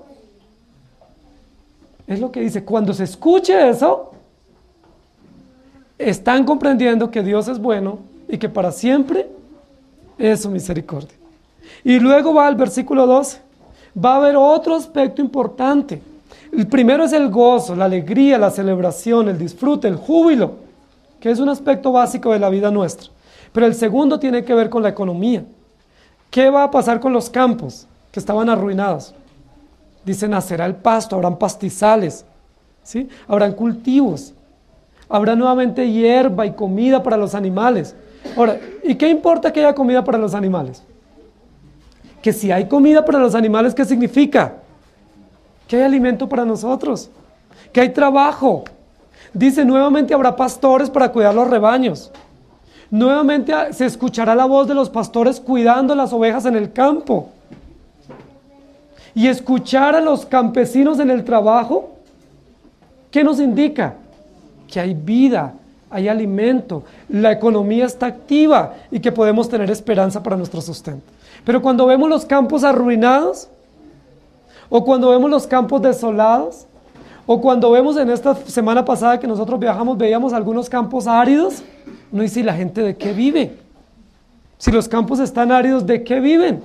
Es lo que dice, cuando se escuche eso, están comprendiendo que Dios es bueno y que para siempre es su misericordia. Y luego va al versículo 12. Va a haber otro aspecto importante. El primero es el gozo, la alegría, la celebración, el disfrute, el júbilo, que es un aspecto básico de la vida nuestra. Pero el segundo tiene que ver con la economía. ¿Qué va a pasar con los campos que estaban arruinados? Dice, nacerá el pasto, habrán pastizales, ¿sí? Habrán cultivos, habrá nuevamente hierba y comida para los animales. Ahora, ¿y qué importa que haya comida para los animales? Que si hay comida para los animales, ¿qué significa? Que hay alimento para nosotros, que hay trabajo. Dice, nuevamente habrá pastores para cuidar los rebaños. Nuevamente se escuchará la voz de los pastores cuidando las ovejas en el campo. Y escuchar a los campesinos en el trabajo, ¿qué nos indica? Que hay vida, hay alimento, la economía está activa y que podemos tener esperanza para nuestro sustento. Pero cuando vemos los campos arruinados, o cuando vemos los campos desolados, o cuando vemos en esta semana pasada que nosotros viajamos, veíamos algunos campos áridos, uno dice, ¿y la gente de qué vive? Si los campos están áridos, ¿de qué viven?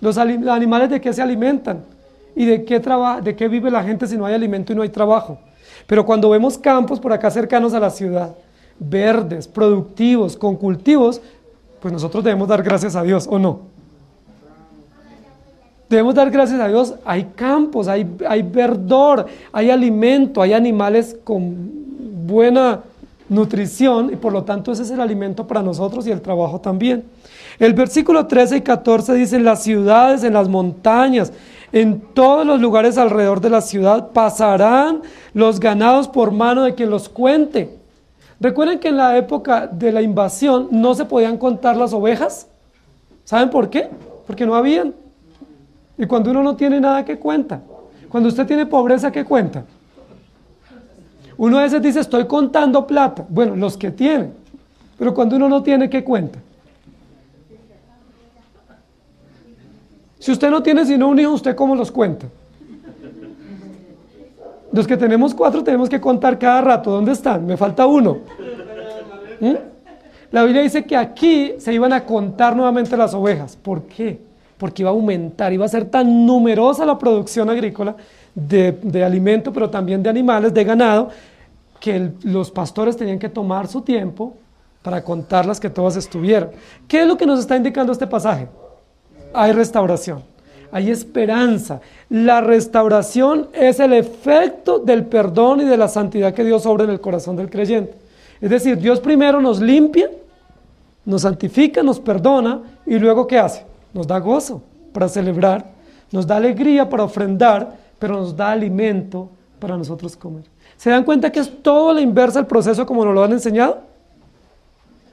Los animales, ¿de qué se alimentan? ¿Y de qué vive la gente si no hay alimento y no hay trabajo? Pero cuando vemos campos por acá cercanos a la ciudad, verdes, productivos, con cultivos, pues nosotros debemos dar gracias a Dios, ¿o no? Debemos dar gracias a Dios, hay campos, hay verdor, hay alimento, hay animales con buena nutrición y por lo tanto ese es el alimento para nosotros y el trabajo también. El versículo 13 y 14 dice, en las ciudades, en las montañas, en todos los lugares alrededor de la ciudad pasarán los ganados por mano de quien los cuente. Recuerden que en la época de la invasión no se podían contar las ovejas. ¿Saben por qué? Porque no habían. Y cuando uno no tiene nada, ¿qué cuenta? Cuando usted tiene pobreza, ¿qué cuenta? Uno a veces dice, estoy contando plata. Bueno, los que tienen. Pero cuando uno no tiene, ¿qué cuenta? Si usted no tiene sino un hijo, ¿usted cómo los cuenta? Los que tenemos 4 tenemos que contar cada rato. ¿Dónde están? Me falta uno. ¿Mm? La Biblia dice que aquí se iban a contar nuevamente las ovejas. ¿Por qué? Porque iba a aumentar, iba a ser tan numerosa la producción agrícola de alimento, pero también de animales, de ganado, que los pastores tenían que tomar su tiempo para contarlas que todas estuvieran. ¿Qué es lo que nos está indicando este pasaje? Hay restauración, hay esperanza. La restauración es el efecto del perdón y de la santidad que Dios obra en el corazón del creyente. Es decir, Dios primero nos limpia, nos santifica, nos perdona y luego ¿qué hace? Nos da gozo para celebrar, nos da alegría para ofrendar, pero nos da alimento para nosotros comer. ¿Se dan cuenta que es todo a la inversa el proceso como nos lo han enseñado?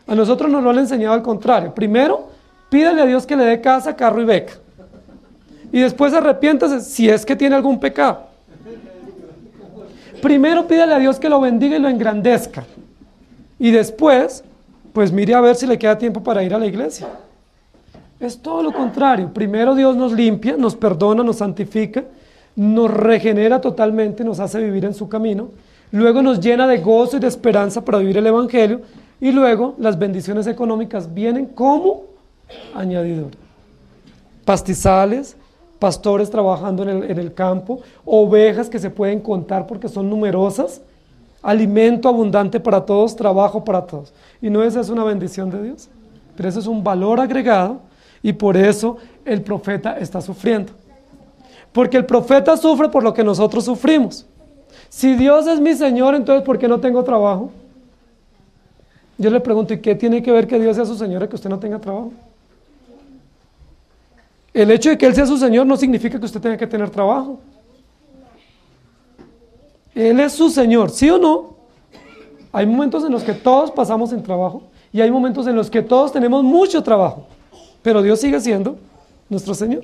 A nosotros nos lo han enseñado al contrario. Primero, pídale a Dios que le dé casa, carro y beca. Y después arrepiéntase si es que tiene algún pecado. Primero pídale a Dios que lo bendiga y lo engrandezca. Y después, pues mire a ver si le queda tiempo para ir a la iglesia. Es todo lo contrario. Primero Dios nos limpia, nos perdona, nos santifica, nos regenera totalmente, nos hace vivir en su camino. Luego nos llena de gozo y de esperanza para vivir el evangelio. Y luego las bendiciones económicas vienen como añadidura. Pastizales, pastores trabajando en el campo, ovejas que se pueden contar porque son numerosas, alimento abundante para todos, trabajo para todos. ¿Y no esa es una bendición de Dios? Pero eso es un valor agregado y por eso el profeta está sufriendo. Porque el profeta sufre por lo que nosotros sufrimos. Si Dios es mi Señor, entonces ¿por qué no tengo trabajo? Yo le pregunto, ¿y qué tiene que ver que Dios sea su Señor y que usted no tenga trabajo? El hecho de que Él sea su Señor no significa que usted tenga que tener trabajo. Él es su Señor, ¿sí o no? Hay momentos en los que todos pasamos sin trabajo y hay momentos en los que todos tenemos mucho trabajo, pero Dios sigue siendo nuestro Señor.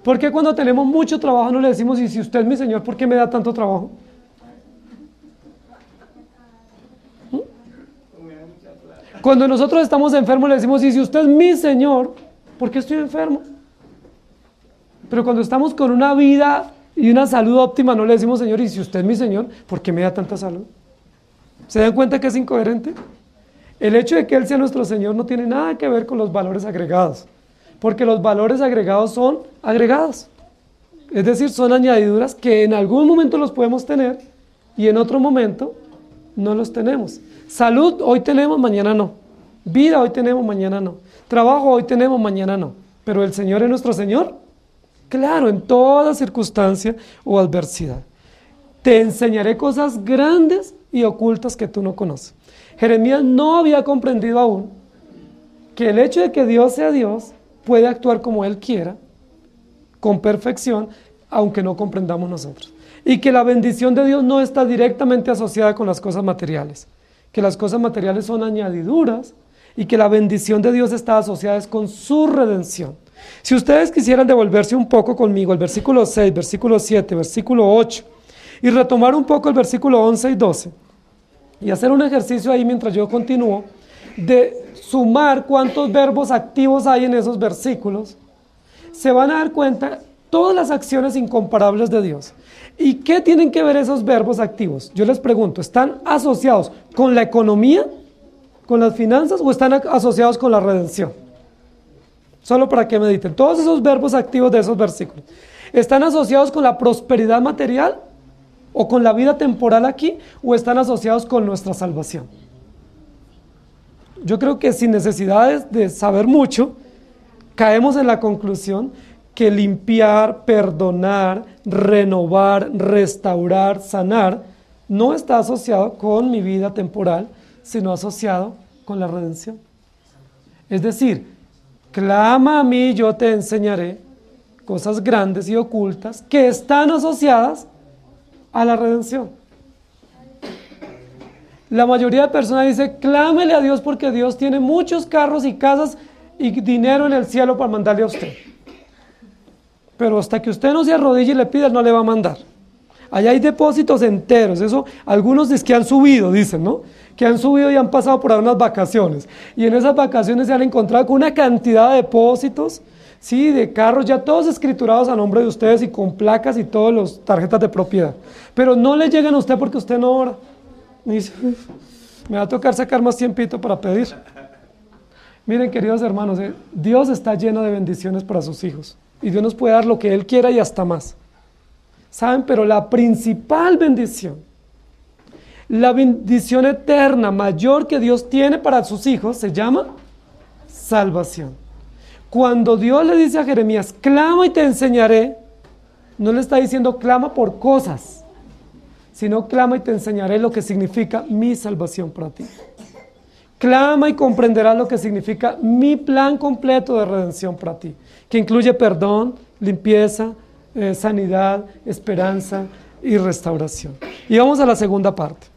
¿Por qué cuando tenemos mucho trabajo no le decimos, y si usted es mi Señor, ¿por qué me da tanto trabajo? Cuando nosotros estamos enfermos le decimos, y si usted es mi Señor, ¿por qué estoy enfermo? Pero cuando estamos con una vida y una salud óptima no le decimos, Señor, y si usted es mi Señor, ¿por qué me da tanta salud? ¿Se dan cuenta que es incoherente? El hecho de que Él sea nuestro Señor no tiene nada que ver con los valores agregados, porque los valores agregados son agregados. Es decir, son añadiduras que en algún momento los podemos tener y en otro momento no los tenemos. Salud hoy tenemos, mañana no. Vida hoy tenemos, mañana no. Trabajo hoy tenemos, mañana no. Pero el Señor es nuestro Señor. Claro, en toda circunstancia o adversidad. Te enseñaré cosas grandes y ocultas que tú no conoces. Jeremías no había comprendido aún que el hecho de que Dios sea Dios puede actuar como Él quiera, con perfección, aunque no comprendamos nosotros. Y que la bendición de Dios no está directamente asociada con las cosas materiales, que las cosas materiales son añadiduras y que la bendición de Dios está asociada con su redención. Si ustedes quisieran devolverse un poco conmigo al versículo 6, versículo 7, versículo 8 y retomar un poco el versículo 11 y 12 y hacer un ejercicio ahí mientras yo continúo de sumar cuántos verbos activos hay en esos versículos, se van a dar cuenta todas las acciones incomparables de Dios. ¿Y qué tienen que ver esos verbos activos? Yo les pregunto, ¿están asociados con la economía, con las finanzas o están asociados con la redención? Solo para que mediten. Todos esos verbos activos de esos versículos, ¿están asociados con la prosperidad material o con la vida temporal aquí o están asociados con nuestra salvación? Yo creo que sin necesidades de saber mucho, caemos en la conclusión que limpiar, perdonar, renovar, restaurar, sanar, no está asociado con mi vida temporal, sino asociado con la redención. Es decir, clama a mí, yo te enseñaré cosas grandes y ocultas que están asociadas a la redención. La mayoría de personas dice, clámele a Dios porque Dios tiene muchos carros y casas y dinero en el cielo para mandarle a usted. Pero hasta que usted no se arrodille y le pida, no le va a mandar. Allá hay depósitos enteros, eso algunos dicen que han subido, dicen, ¿no? Que han subido y han pasado por unas vacaciones. Y en esas vacaciones se han encontrado con una cantidad de depósitos, sí, de carros ya todos escriturados a nombre de ustedes y con placas y todas las tarjetas de propiedad. Pero no le llegan a usted porque usted no ora. Y dice, me va a tocar sacar más tiempito para pedir. Miren, queridos hermanos, Dios está lleno de bendiciones para sus hijos. Y Dios nos puede dar lo que Él quiera y hasta más. ¿Saben? Pero la principal bendición, la bendición eterna mayor que Dios tiene para sus hijos, se llama salvación. Cuando Dios le dice a Jeremías, clama y te enseñaré, no le está diciendo clama por cosas, sino clama y te enseñaré lo que significa mi salvación para ti. Clama y comprenderás lo que significa mi plan completo de redención para ti, que incluye perdón, limpieza, sanidad, esperanza y restauración. Y vamos a la segunda parte,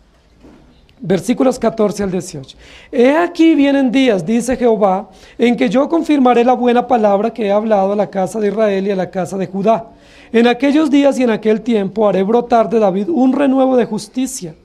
versículos 14 al 18. He aquí vienen días, dice Jehová, en que yo confirmaré la buena palabra que he hablado a la casa de Israel y a la casa de Judá. En aquellos días y en aquel tiempo haré brotar de David un renuevo de justicia,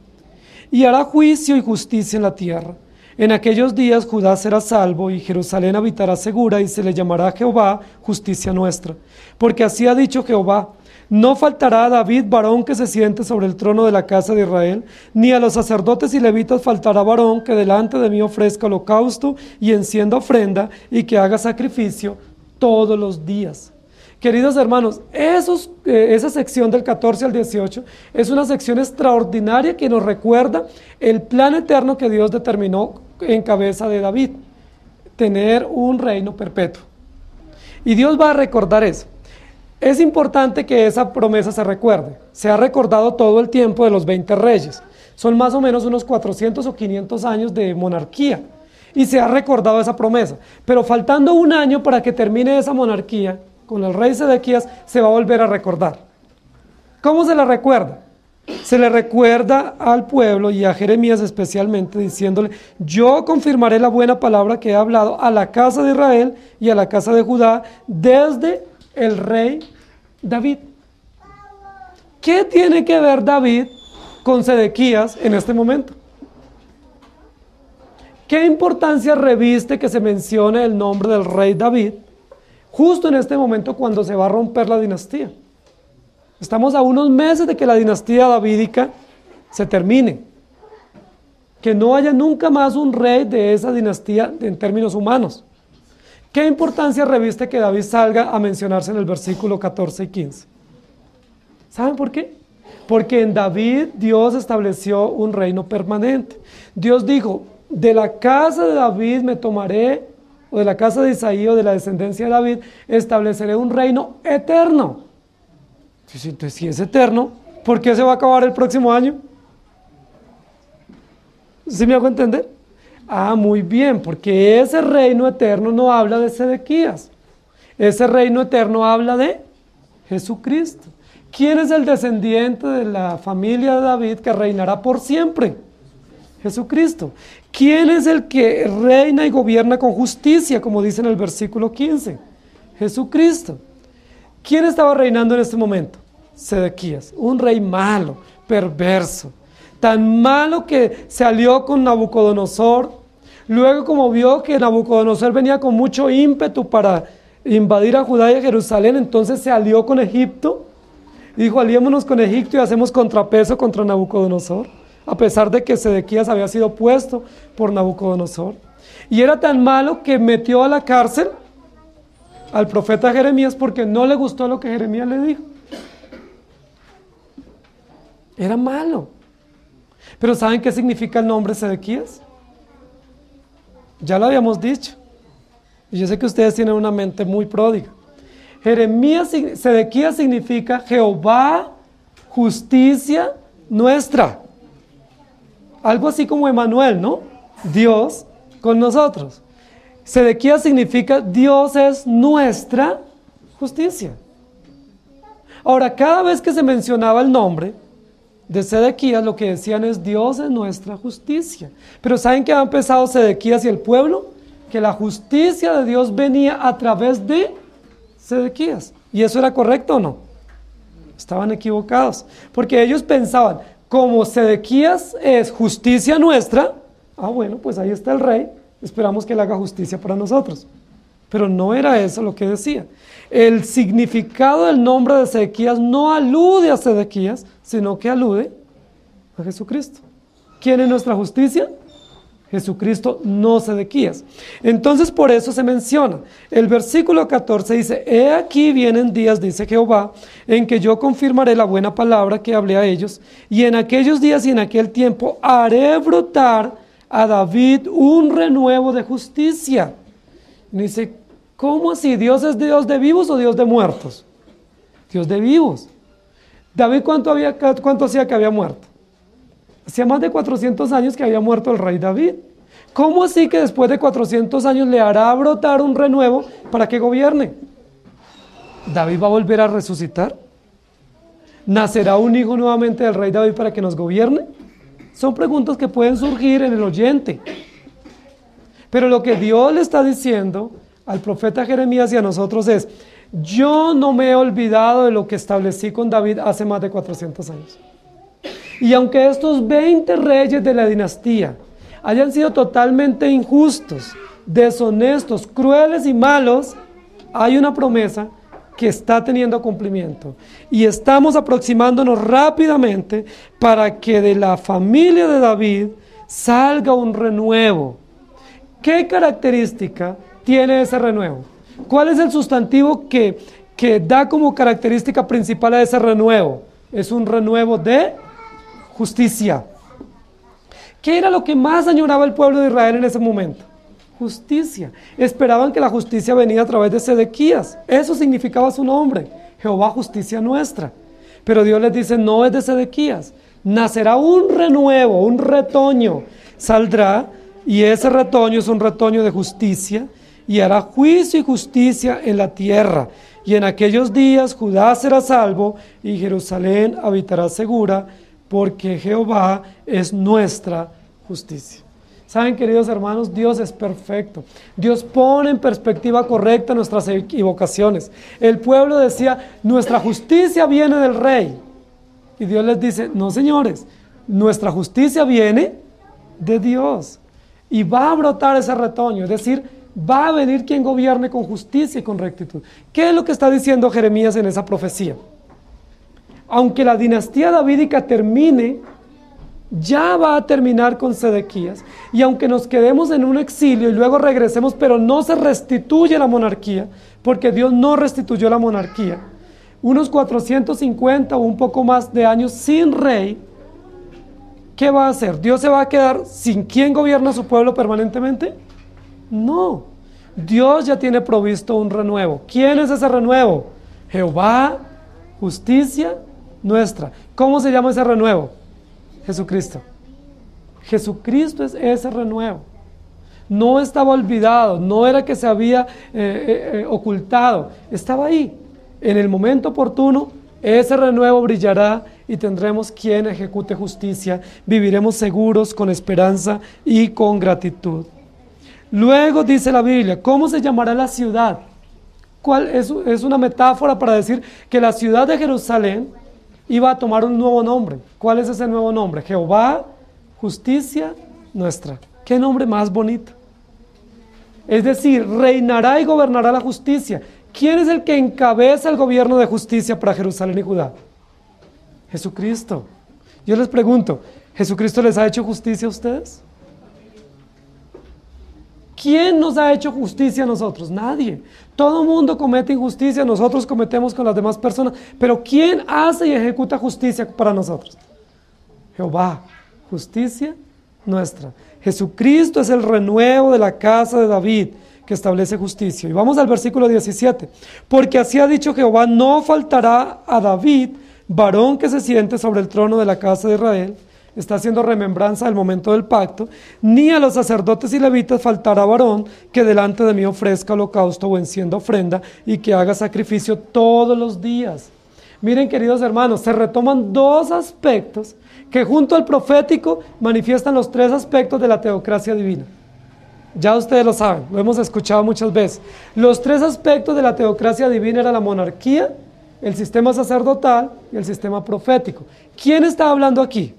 y hará juicio y justicia en la tierra. En aquellos días Judá será salvo y Jerusalén habitará segura y se le llamará Jehová justicia nuestra. Porque así ha dicho Jehová, no faltará a David varón que se siente sobre el trono de la casa de Israel, ni a los sacerdotes y levitas faltará varón que delante de mí ofrezca holocausto y encienda ofrenda y que haga sacrificio todos los días. Queridos hermanos, esa sección del 14 al 18 es una sección extraordinaria que nos recuerda el plan eterno que Dios determinó en cabeza de David, tener un reino perpetuo. Y Dios va a recordar eso. Es importante que esa promesa se recuerde. Se ha recordado todo el tiempo de los 20 reyes. Son más o menos unos 400 o 500 años de monarquía. Y se ha recordado esa promesa. Pero faltando un año para que termine esa monarquía, con el rey Sedequías, se va a volver a recordar. ¿Cómo se la recuerda? Se le recuerda al pueblo y a Jeremías especialmente diciéndole, yo confirmaré la buena palabra que he hablado a la casa de Israel y a la casa de Judá desde el rey David. ¿Qué tiene que ver David con Sedequías en este momento? ¿Qué importancia reviste que se mencione el nombre del rey David justo en este momento cuando se va a romper la dinastía? Estamos a unos meses de que la dinastía davídica se termine. que no haya nunca más un rey de esa dinastía en términos humanos. ¿Qué importancia reviste que David salga a mencionarse en el versículo 14 y 15? ¿Saben por qué? Porque en David Dios estableció un reino permanente. Dios dijo, de la casa de David me tomaré, o de la casa de Isaí, o de la descendencia de David, estableceré un reino eterno. Entonces, si es eterno, ¿por qué se va a acabar el próximo año? ¿Sí me hago entender? Ah, muy bien, porque ese reino eterno no habla de Sedequías. Ese reino eterno habla de Jesucristo. ¿Quién es el descendiente de la familia de David que reinará por siempre? Jesucristo. ¿Quién es el que reina y gobierna con justicia, como dice en el versículo 15? Jesucristo. ¿Quién estaba reinando en este momento? Sedequías, un rey malo, perverso, tan malo que se alió con Nabucodonosor. Luego, como vio que Nabucodonosor venía con mucho ímpetu para invadir a Judá y a Jerusalén, entonces se alió con Egipto. Dijo, aliémonos con Egipto y hacemos contrapeso contra Nabucodonosor, a pesar de que Sedequías había sido puesto por Nabucodonosor. Y era tan malo que metió a la cárcel al profeta Jeremías porque no le gustó lo que Jeremías le dijo. Era malo. Pero ¿saben qué significa el nombre Sedequías? Ya lo habíamos dicho. Y yo sé que ustedes tienen una mente muy pródiga. Sedequías significa Jehová, justicia nuestra. Algo así como Emmanuel, ¿no? Dios con nosotros. Sedequías significa Dios es nuestra justicia. Ahora, cada vez que se mencionaba el nombre de Sedequías, lo que decían es Dios es nuestra justicia. Pero ¿saben qué ha empezado Sedequías y el pueblo? Que la justicia de Dios venía a través de Sedequías. ¿Y eso era correcto o no? Estaban equivocados. Porque ellos pensaban, como Sedequías es justicia nuestra, bueno, pues ahí está el rey, esperamos que él haga justicia para nosotros. Pero no era eso lo que decía. El significado del nombre de Sedequías no alude a Sedequías, sino que alude a Jesucristo. ¿Quién es nuestra justicia? Jesucristo, no Sedequías. Entonces por eso se menciona. El versículo 14 dice, he aquí vienen días, dice Jehová, en que yo confirmaré la buena palabra que hablé a ellos, y en aquellos días y en aquel tiempo haré brotar a David un renuevo de justicia. Y dice, ¿cómo así? ¿Dios es Dios de vivos o Dios de muertos? Dios de vivos. David, ¿cuánto hacía que había muerto? Hacía más de 400 años que había muerto el rey David. ¿Cómo así que después de 400 años le hará brotar un renuevo para que gobierne? ¿David va a volver a resucitar? ¿Nacerá un hijo nuevamente del rey David para que nos gobierne? Son preguntas que pueden surgir en el oyente. Pero lo que Dios le está diciendo al profeta Jeremías y a nosotros es, yo no me he olvidado de lo que establecí con David hace más de 400 años. Y aunque estos 20 reyes de la dinastía hayan sido totalmente injustos, deshonestos, crueles y malos, hay una promesa que está teniendo cumplimiento. Y estamos aproximándonos rápidamente para que de la familia de David salga un renuevo. ¿Qué característica tiene ese renuevo? ¿Cuál es el sustantivo que da como característica principal a ese renuevo? Es un renuevo de justicia. ¿Qué era lo que más añoraba el pueblo de Israel en ese momento? Justicia. Esperaban que la justicia venía a través de Sedequías. Eso significaba su nombre, Jehová, justicia nuestra. Pero Dios les dice, no es de Sedequías. Nacerá un renuevo, un retoño. Saldrá, y ese retoño es un retoño de justicia, y hará juicio y justicia en la tierra. Y en aquellos días Judá será salvo, y Jerusalén habitará segura, porque Jehová es nuestra justicia. Saben, queridos hermanos, Dios es perfecto. Dios pone en perspectiva correcta nuestras equivocaciones. El pueblo decía, nuestra justicia viene del rey. Y Dios les dice, no señores, nuestra justicia viene de Dios. Y va a brotar ese retoño, es decir, va a venir quien gobierne con justicia y con rectitud. ¿Qué es lo que está diciendo Jeremías en esa profecía? Aunque la dinastía davídica termine ya va a terminar con Sedequías, y aunque nos quedemos en un exilio y luego regresemos, pero no se restituye la monarquía, porque Dios no restituyó la monarquía, unos 450 o un poco más de años sin rey, ¿qué va a hacer? ¿Dios se va a quedar sin quien gobierna a su pueblo permanentemente? No, Dios ya tiene provisto un renuevo. ¿Quién es ese renuevo? Jehová, justicia nuestra. ¿Cómo se llama ese renuevo? Jesucristo. Jesucristo es ese renuevo. No estaba olvidado, no era que se había ocultado, estaba ahí. En el momento oportuno, ese renuevo brillará y tendremos quien ejecute justicia. Viviremos seguros, con esperanza y con gratitud. Luego dice la Biblia, ¿cómo se llamará la ciudad? ¿Cuál es una metáfora para decir que la ciudad de Jerusalén iba a tomar un nuevo nombre? ¿Cuál es ese nuevo nombre? Jehová, justicia nuestra. ¿Qué nombre más bonito? Es decir, reinará y gobernará la justicia. ¿Quién es el que encabeza el gobierno de justicia para Jerusalén y Judá? Jesucristo. Yo les pregunto, ¿Jesucristo les ha hecho justicia a ustedes? ¿Quién nos ha hecho justicia a nosotros? Nadie. Todo mundo comete injusticia, nosotros cometemos con las demás personas, pero ¿quién hace y ejecuta justicia para nosotros? Jehová, justicia nuestra. Jesucristo es el renuevo de la casa de David, que establece justicia. Y vamos al versículo 17. Porque así ha dicho Jehová, no faltará a David varón que se siente sobre el trono de la casa de Israel. Está haciendo remembranza del momento del pacto. Ni a los sacerdotes y levitas faltará varón que delante de mí ofrezca holocausto o encienda ofrenda y que haga sacrificio todos los días. Miren, queridos hermanos, se retoman dos aspectos que junto al profético manifiestan los tres aspectos de la teocracia divina. Ya ustedes lo saben, lo hemos escuchado muchas veces. Los tres aspectos de la teocracia divina eran la monarquía, el sistema sacerdotal y el sistema profético. ¿Quién está hablando aquí?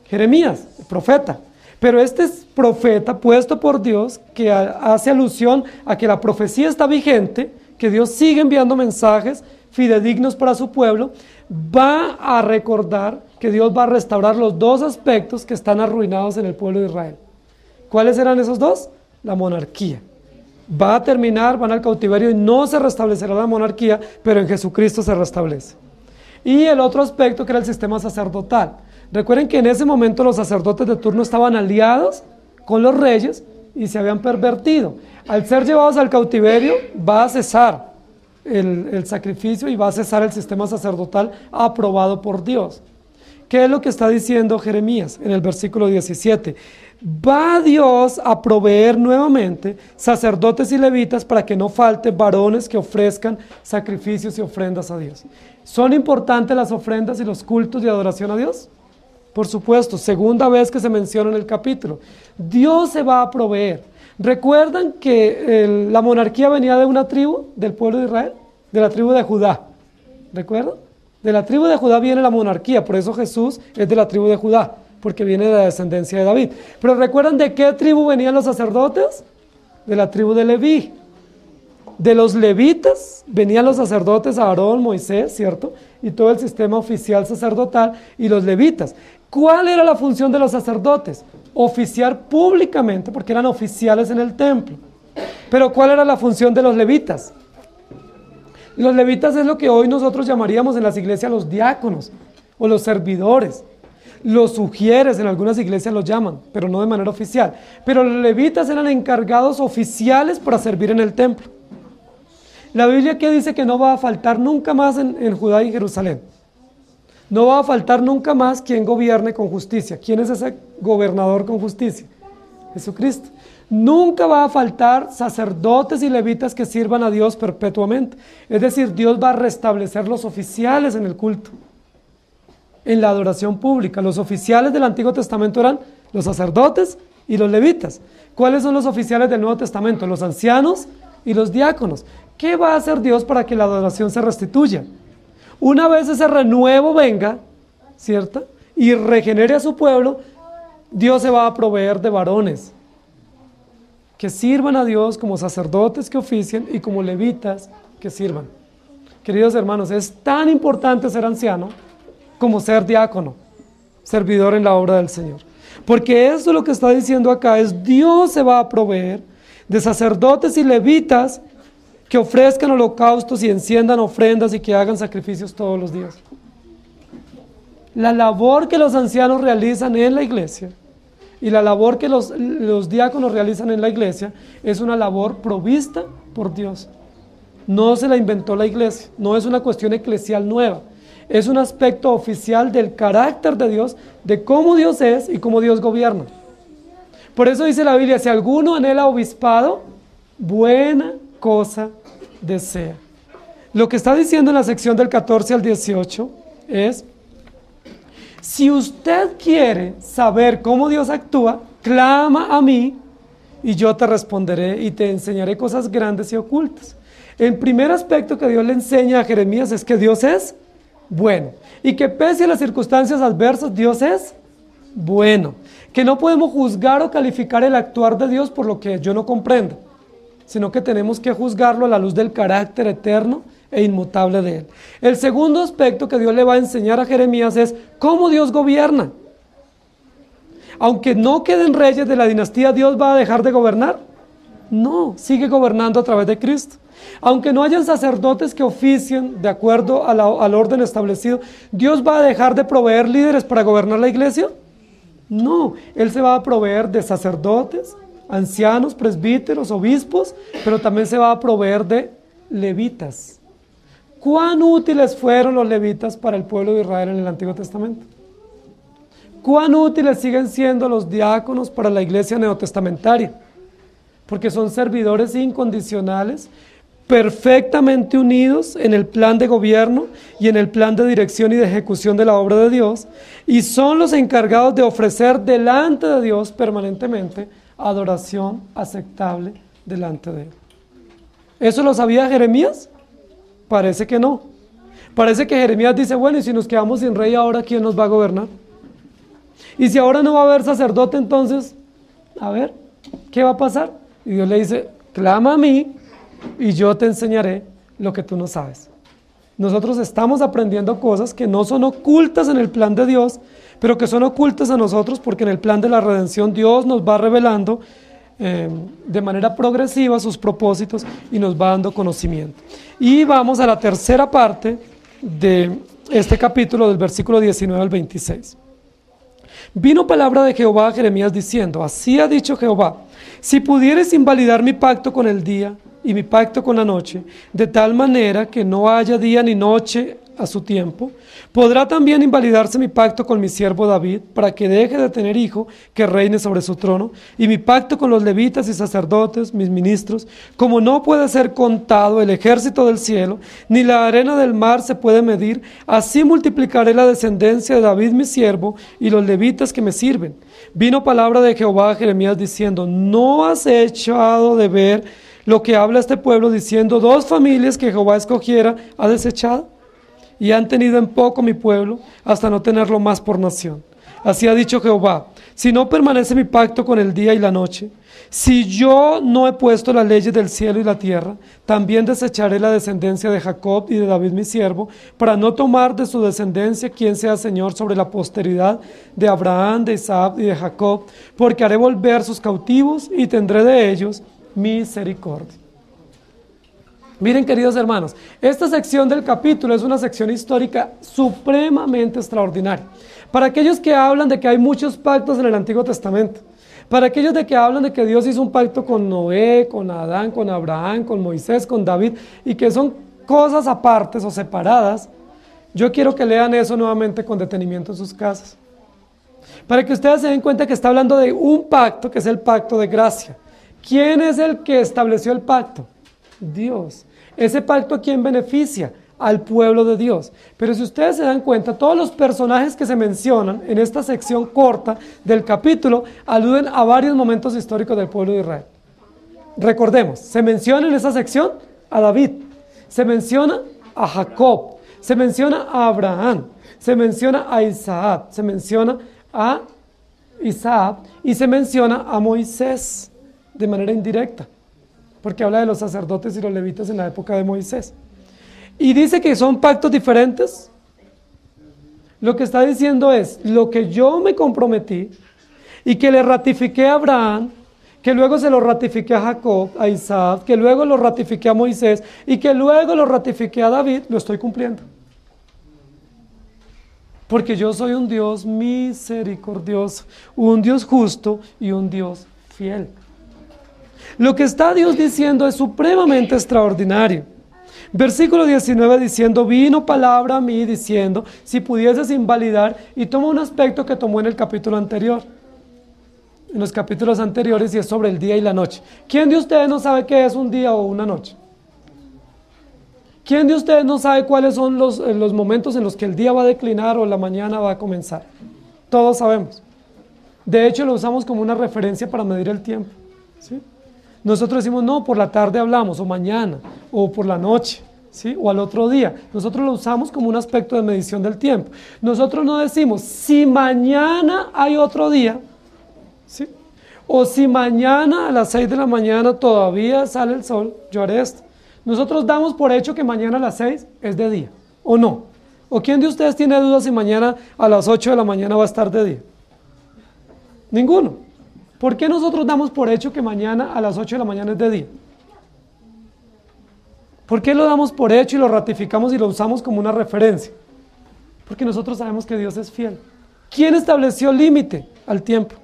Jeremías, el profeta. Pero este es profeta puesto por Dios que hace alusión a que la profecía está vigente, que Dios sigue enviando mensajes fidedignos para su pueblo, va a recordar que Dios va a restaurar los dos aspectos que están arruinados en el pueblo de Israel. ¿Cuáles eran esos dos? La monarquía. Va a terminar, van al cautiverio y no se restablecerá la monarquía, pero en Jesucristo se restablece. Y el otro aspecto que era el sistema sacerdotal. Recuerden que en ese momento los sacerdotes de turno estaban aliados con los reyes y se habían pervertido. Al ser llevados al cautiverio va a cesar el sacrificio y va a cesar el sistema sacerdotal aprobado por Dios. ¿Qué es lo que está diciendo Jeremías en el versículo 17? Va Dios a proveer nuevamente sacerdotes y levitas para que no falte varones que ofrezcan sacrificios y ofrendas a Dios. ¿Son importantes las ofrendas y los cultos de adoración a Dios? Por supuesto, segunda vez que se menciona en el capítulo. Dios se va a proveer. ¿Recuerdan que la monarquía venía de una tribu del pueblo de Israel? De la tribu de Judá. ¿Recuerdan? De la tribu de Judá viene la monarquía, por eso Jesús es de la tribu de Judá, porque viene de la descendencia de David. Pero ¿recuerdan de qué tribu venían los sacerdotes? De la tribu de Leví. De los levitas venían los sacerdotes Aarón, Moisés, ¿cierto? Y todo el sistema oficial sacerdotal y los levitas. ¿Cuál era la función de los sacerdotes? Oficiar públicamente, porque eran oficiales en el templo. Pero ¿cuál era la función de los levitas? Los levitas es lo que hoy nosotros llamaríamos en las iglesias los diáconos o los servidores. Los sugieres en algunas iglesias los llaman, pero no de manera oficial. Pero los levitas eran encargados oficiales para servir en el templo. La Biblia que dice que no va a faltar nunca más en Judá y en Jerusalén. No va a faltar nunca más quien gobierne con justicia. ¿Quién es ese gobernador con justicia? Jesucristo. Nunca va a faltar sacerdotes y levitas que sirvan a Dios perpetuamente. Es decir, Dios va a restablecer los oficiales en el culto, en la adoración pública. Los oficiales del Antiguo Testamento eran los sacerdotes y los levitas. ¿Cuáles son los oficiales del Nuevo Testamento? Los ancianos y los diáconos. ¿Qué va a hacer Dios para que la adoración se restituya? Una vez ese renuevo venga, ¿cierto? Y regenere a su pueblo, Dios se va a proveer de varones que sirvan a Dios como sacerdotes que oficien y como levitas que sirvan. Queridos hermanos, es tan importante ser anciano como ser diácono. servidor en la obra del Señor. Porque eso lo que está diciendo acá es Dios se va a proveer de sacerdotes y levitas que ofrezcan holocaustos y enciendan ofrendas y que hagan sacrificios todos los días. La labor que los ancianos realizan en la iglesia y la labor que los diáconos realizan en la iglesia es una labor provista por Dios. No se la inventó la iglesia, no es una cuestión eclesial nueva. Es un aspecto oficial del carácter de Dios, de cómo Dios es y cómo Dios gobierna. Por eso dice la Biblia, si alguno anhela obispado, buena cosa desea. Lo que está diciendo en la sección del 14 al 18 es, si usted quiere saber cómo Dios actúa, clama a mí y yo te responderé y te enseñaré cosas grandes y ocultas. El primer aspecto que Dios le enseña a Jeremías es que Dios es bueno y que pese a las circunstancias adversas, Dios es bueno. Que no podemos juzgar o calificar el actuar de Dios por lo que yo no comprendo, sino que tenemos que juzgarlo a la luz del carácter eterno e inmutable de Él. El segundo aspecto que Dios le va a enseñar a Jeremías es cómo Dios gobierna. Aunque no queden reyes de la dinastía, ¿Dios va a dejar de gobernar? No, sigue gobernando a través de Cristo. Aunque no hayan sacerdotes que oficien de acuerdo al orden establecido, ¿Dios va a dejar de proveer líderes para gobernar la iglesia? No, Él se va a proveer de sacerdotes, ancianos, presbíteros, obispos, pero también se va a proveer de levitas. ¿Cuán útiles fueron los levitas para el pueblo de Israel en el Antiguo Testamento? ¿Cuán útiles siguen siendo los diáconos para la iglesia neotestamentaria? Porque son servidores incondicionales, perfectamente unidos en el plan de gobierno y en el plan de dirección y de ejecución de la obra de Dios, y son los encargados de ofrecer delante de Dios permanentemente adoración aceptable delante de Él. ¿Eso lo sabía Jeremías? Parece que no. Parece que Jeremías dice, bueno, y si nos quedamos sin rey, ¿ahora quién nos va a gobernar? Y si ahora no va a haber sacerdote, entonces, a ver, ¿qué va a pasar? Y Dios le dice, clama a mí y yo te enseñaré lo que tú no sabes. Nosotros estamos aprendiendo cosas que no son ocultas en el plan de Dios, pero que son ocultas a nosotros porque en el plan de la redención Dios nos va revelando de manera progresiva sus propósitos y nos va dando conocimiento. Y vamos a la tercera parte de este capítulo, del versículo 19 al 26. Vino palabra de Jehová a Jeremías diciendo, así ha dicho Jehová, si pudieres invalidar mi pacto con el día y mi pacto con la noche, de tal manera que no haya día ni noche a su tiempo, podrá también invalidarse mi pacto con mi siervo David, para que deje de tener hijo que reine sobre su trono, y mi pacto con los levitas y sacerdotes, mis ministros, como no puede ser contado el ejército del cielo, ni la arena del mar se puede medir, así multiplicaré la descendencia de David mi siervo, y los levitas que me sirven. Vino palabra de Jehová a Jeremías diciendo, ¿no has echado de ver lo que habla este pueblo diciendo, dos familias que Jehová escogiera ha desechado? Y han tenido en poco mi pueblo, hasta no tenerlo más por nación. Así ha dicho Jehová, si no permanece mi pacto con el día y la noche, si yo no he puesto las leyes del cielo y la tierra, también desecharé la descendencia de Jacob y de David mi siervo, para no tomar de su descendencia quien sea Señor sobre la posteridad de Abraham, de Isaac y de Jacob, porque haré volver sus cautivos y tendré de ellos misericordia. Miren, queridos hermanos, esta sección del capítulo es una sección histórica supremamente extraordinaria. Para aquellos que hablan de que hay muchos pactos en el Antiguo Testamento, para aquellos de que hablan de que Dios hizo un pacto con Noé, con Adán, con Abraham, con Moisés, con David, y que son cosas apartes o separadas, yo quiero que lean eso nuevamente con detenimiento en sus casas. Para que ustedes se den cuenta que está hablando de un pacto, que es el pacto de gracia. ¿Quién es el que estableció el pacto? Dios. ¿Ese pacto a quién beneficia? Al pueblo de Dios. Pero si ustedes se dan cuenta, todos los personajes que se mencionan en esta sección corta del capítulo aluden a varios momentos históricos del pueblo de Israel. Recordemos, se menciona en esa sección a David, se menciona a Jacob, se menciona a Abraham, se menciona a Isaac, se menciona a Isaac y se menciona a Moisés de manera indirecta, porque habla de los sacerdotes y los levitas en la época de Moisés. Y dice que son pactos diferentes. Lo que está diciendo es, lo que yo me comprometí y que le ratifiqué a Abraham, que luego se lo ratifiqué a Jacob, a Isaac, que luego lo ratifiqué a Moisés y que luego lo ratifiqué a David, lo estoy cumpliendo. Porque yo soy un Dios misericordioso, un Dios justo y un Dios fiel. Lo que está Dios diciendo es supremamente extraordinario. Versículo 19 diciendo, vino palabra a mí diciendo, si pudieses invalidar, y toma un aspecto que tomó en el capítulo anterior, en los capítulos anteriores, y es sobre el día y la noche. ¿Quién de ustedes no sabe qué es un día o una noche? ¿Quién de ustedes no sabe cuáles son los momentos en los que el día va a declinar o la mañana va a comenzar? Todos sabemos. De hecho, lo usamos como una referencia para medir el tiempo, ¿sí? Nosotros decimos, no, por la tarde hablamos, o mañana, o por la noche, ¿sí? O al otro día. Nosotros lo usamos como un aspecto de medición del tiempo. Nosotros no decimos, si mañana hay otro día, ¿sí? O si mañana a las 6 de la mañana todavía sale el sol, yo haré esto. Nosotros damos por hecho que mañana a las 6 es de día, ¿o no? ¿O quién de ustedes tiene dudas si mañana a las 8 de la mañana va a estar de día? Ninguno. ¿Por qué nosotros damos por hecho que mañana a las 8 de la mañana es de día? ¿Por qué lo damos por hecho y lo ratificamos y lo usamos como una referencia? Porque nosotros sabemos que Dios es fiel. ¿Quién estableció límite al tiempo?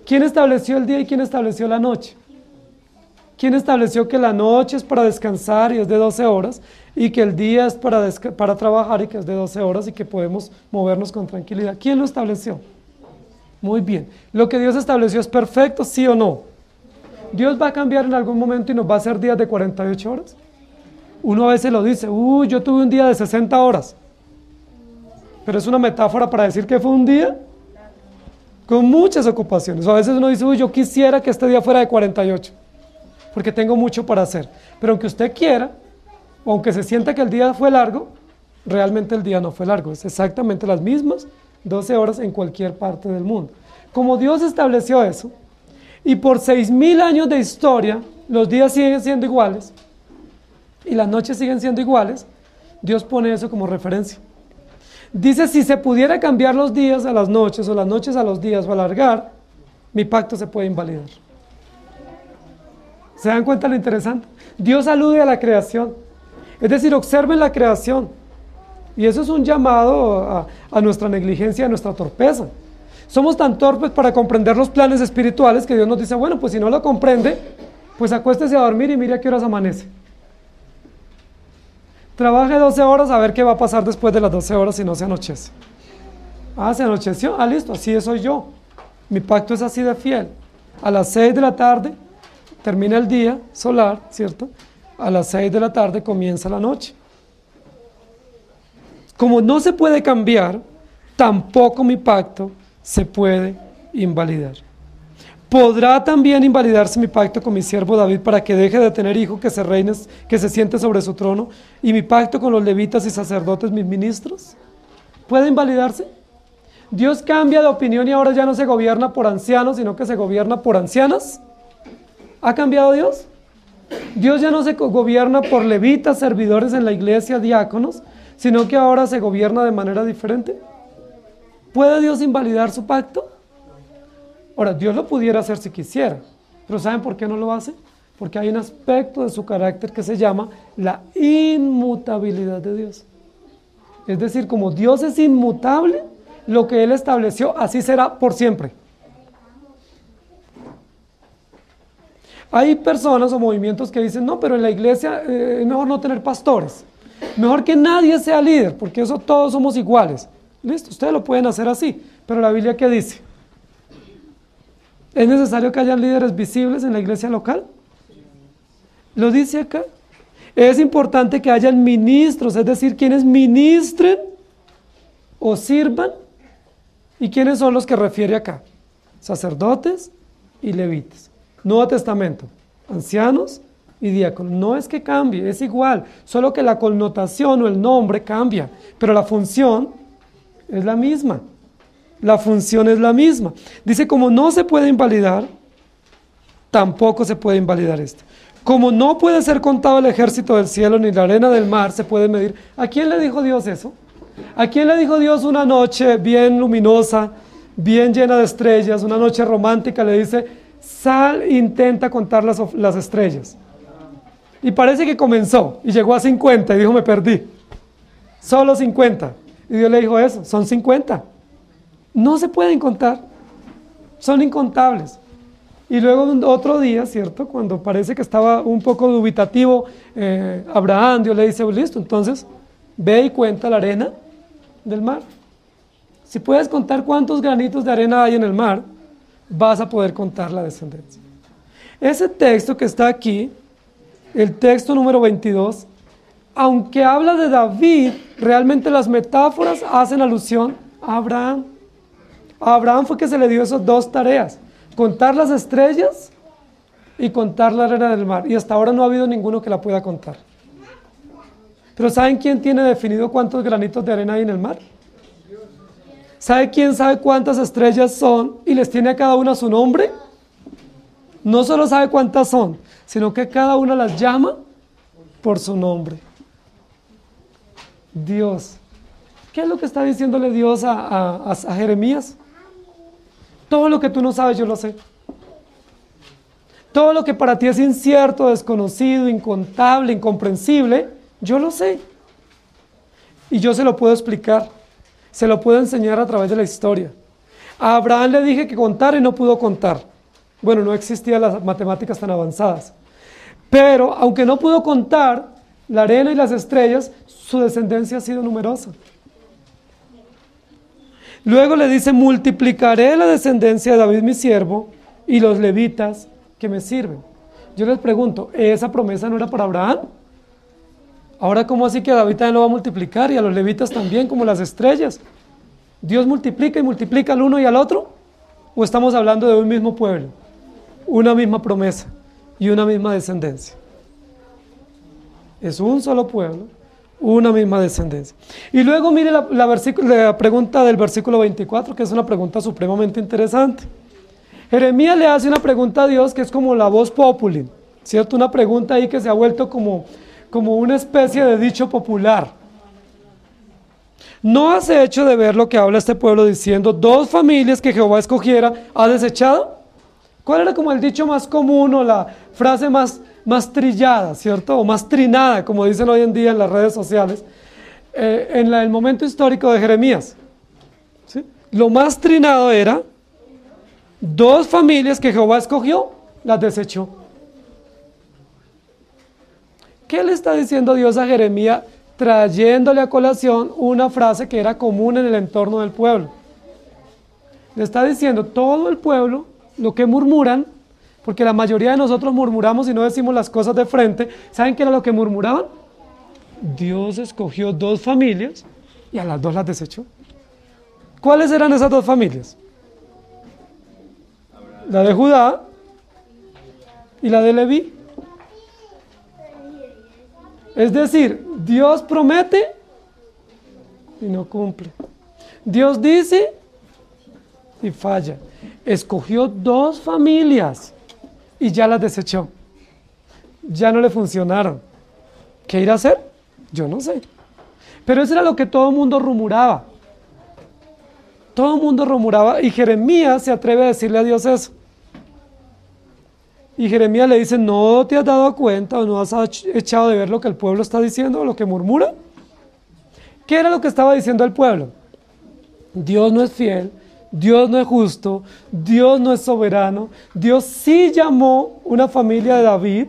¿Quién estableció el día y quién estableció la noche? ¿Quién estableció que la noche es para descansar y es de 12 horas y que el día es para trabajar y que es de 12 horas y que podemos movernos con tranquilidad? ¿Quién lo estableció? Muy bien. ¿Lo que Dios estableció es perfecto, sí o no? ¿Dios va a cambiar en algún momento y nos va a hacer días de 48 horas? Uno a veces lo dice, yo tuve un día de 60 horas. Pero es una metáfora para decir que fue un día con muchas ocupaciones. O a veces uno dice, yo quisiera que este día fuera de 48. Porque tengo mucho para hacer. Pero aunque usted quiera, o aunque se sienta que el día fue largo, realmente el día no fue largo. Es exactamente las mismas 12 horas en cualquier parte del mundo. Como Dios estableció eso, y por 6.000 años de historia, los días siguen siendo iguales, y las noches siguen siendo iguales, Dios pone eso como referencia. Dice, si se pudiera cambiar los días a las noches, o las noches a los días, o alargar, mi pacto se puede invalidar. ¿Se dan cuenta lo interesante? Dios alude a la creación. Es decir, observen la creación. Y eso es un llamado a nuestra negligencia, a nuestra torpeza. Somos tan torpes para comprender los planes espirituales que Dios nos dice, bueno, pues si no lo comprende, pues acuéstese a dormir y mire a qué horas amanece. Trabaje 12 horas a ver qué va a pasar después de las 12 horas si no se anochece. ¿Se anocheció? Listo, así soy yo. Mi pacto es así de fiel. A las 6 de la tarde termina el día solar, ¿cierto? A las 6 de la tarde comienza la noche. Como no se puede cambiar, tampoco mi pacto se puede invalidar. ¿Podrá también invalidarse mi pacto con mi siervo David para que deje de tener hijo que se siente sobre su trono, y mi pacto con los levitas y sacerdotes, mis ministros? ¿Puede invalidarse? Dios cambia de opinión y ahora ya no se gobierna por ancianos, sino que se gobierna por ancianas. ¿Ha cambiado Dios? Dios ya no se gobierna por levitas, servidores en la iglesia, diáconos, sino que ahora se gobierna de manera diferente. ¿Puede Dios invalidar su pacto? Ahora, Dios lo pudiera hacer si quisiera, pero ¿saben por qué no lo hace? Porque hay un aspecto de su carácter que se llama la inmutabilidad de Dios. Es decir, como Dios es inmutable, lo que Él estableció, así será por siempre. Hay personas o movimientos que dicen, no, pero en la iglesia es mejor no tener pastores. Mejor que nadie sea líder, porque eso todos somos iguales. Listo, ustedes lo pueden hacer así, pero la Biblia, ¿qué dice? ¿Es necesario que hayan líderes visibles en la iglesia local? Lo dice acá. Es importante que hayan ministros, es decir, quienes ministren o sirvan. ¿Y quiénes son los que refiere acá? Sacerdotes y levitas. Nuevo Testamento, ancianos y diáconos. No es que cambie, es igual, solo que la connotación o el nombre cambia, pero la función es la misma. La función es la misma. Dice, como no se puede invalidar, tampoco se puede invalidar esto. Como no puede ser contado el ejército del cielo ni la arena del mar se puede medir. ¿A quién le dijo Dios eso? ¿A quién le dijo Dios una noche bien luminosa, bien llena de estrellas, una noche romántica? Le dice, sal e intenta contar las estrellas. Y parece que comenzó y llegó a 50 y dijo, me perdí. Solo 50. Y Dios le dijo eso, son 50. No se pueden contar, son incontables. Y luego otro día, ¿cierto? Cuando parece que estaba un poco dubitativo Abraham, Dios le dice, listo, entonces ve y cuenta la arena del mar. Si puedes contar cuántos granitos de arena hay en el mar, vas a poder contar la descendencia. Ese texto que está aquí, el texto número 22, aunque habla de David, realmente las metáforas hacen alusión a Abraham. A Abraham fue que se le dio esas dos tareas, contar las estrellas y contar la arena del mar. Y hasta ahora no ha habido ninguno que la pueda contar. Pero ¿saben quién tiene definido cuántos granitos de arena hay en el mar? ¿Sabe quién sabe cuántas estrellas son y les tiene a cada una su nombre? No solo sabe cuántas son, sino que cada una las llama por su nombre. Dios. ¿Qué es lo que está diciéndole Dios a Jeremías? Todo lo que tú no sabes, yo lo sé. Todo lo que para ti es incierto, desconocido, incontable, incomprensible, yo lo sé. Y yo se lo puedo explicar, se lo puedo enseñar a través de la historia. A Abraham le dije que contara y no pudo contar. Bueno, no existían las matemáticas tan avanzadas. Pero, aunque no pudo contar la arena y las estrellas, su descendencia ha sido numerosa. Luego le dice, multiplicaré la descendencia de David mi siervo y los levitas que me sirven. Yo les pregunto, ¿esa promesa no era para Abraham? Ahora, ¿cómo así que a David también lo va a multiplicar y a los levitas también, como las estrellas? ¿Dios multiplica y multiplica al uno y al otro? ¿O estamos hablando de un mismo pueblo, una misma promesa y una misma descendencia? Es un solo pueblo, una misma descendencia. Y luego mire la pregunta del versículo 24, que es una pregunta supremamente interesante. Jeremías le hace una pregunta a Dios que es como la voz populi, ¿cierto? Una pregunta ahí que se ha vuelto como una especie de dicho popular. ¿No has hecho de ver lo que habla este pueblo diciendo, dos familias que Jehová escogiera ha desechado? ¿Cuál era como el dicho más común o la frase más trillada, ¿cierto? O más trinada, como dicen hoy en día en las redes sociales, en el momento histórico de Jeremías? ¿Sí? Lo más trinado era, dos familias que Jehová escogió, las desechó. ¿Qué le está diciendo Dios a Jeremías, trayéndole a colación una frase que era común en el entorno del pueblo? Le está diciendo, todo el pueblo, lo que murmuran, porque la mayoría de nosotros murmuramos y no decimos las cosas de frente. ¿Saben qué era lo que murmuraban? Dios escogió dos familias y a las dos las desechó. ¿Cuáles eran esas dos familias? La de Judá y la de Leví. Es decir, Dios promete y no cumple. Dios dice y falla. Escogió dos familias y ya las desechó. Ya no le funcionaron. ¿Qué irá a hacer? Yo no sé. Pero eso era lo que todo el mundo rumoraba. Todo el mundo rumoraba y Jeremías se atreve a decirle a Dios eso. Y Jeremías le dice, ¿no te has dado cuenta o no has echado de ver lo que el pueblo está diciendo o lo que murmura? ¿Qué era lo que estaba diciendo el pueblo? Dios no es fiel, Dios no es justo, Dios no es soberano. Dios sí llamó una familia de David,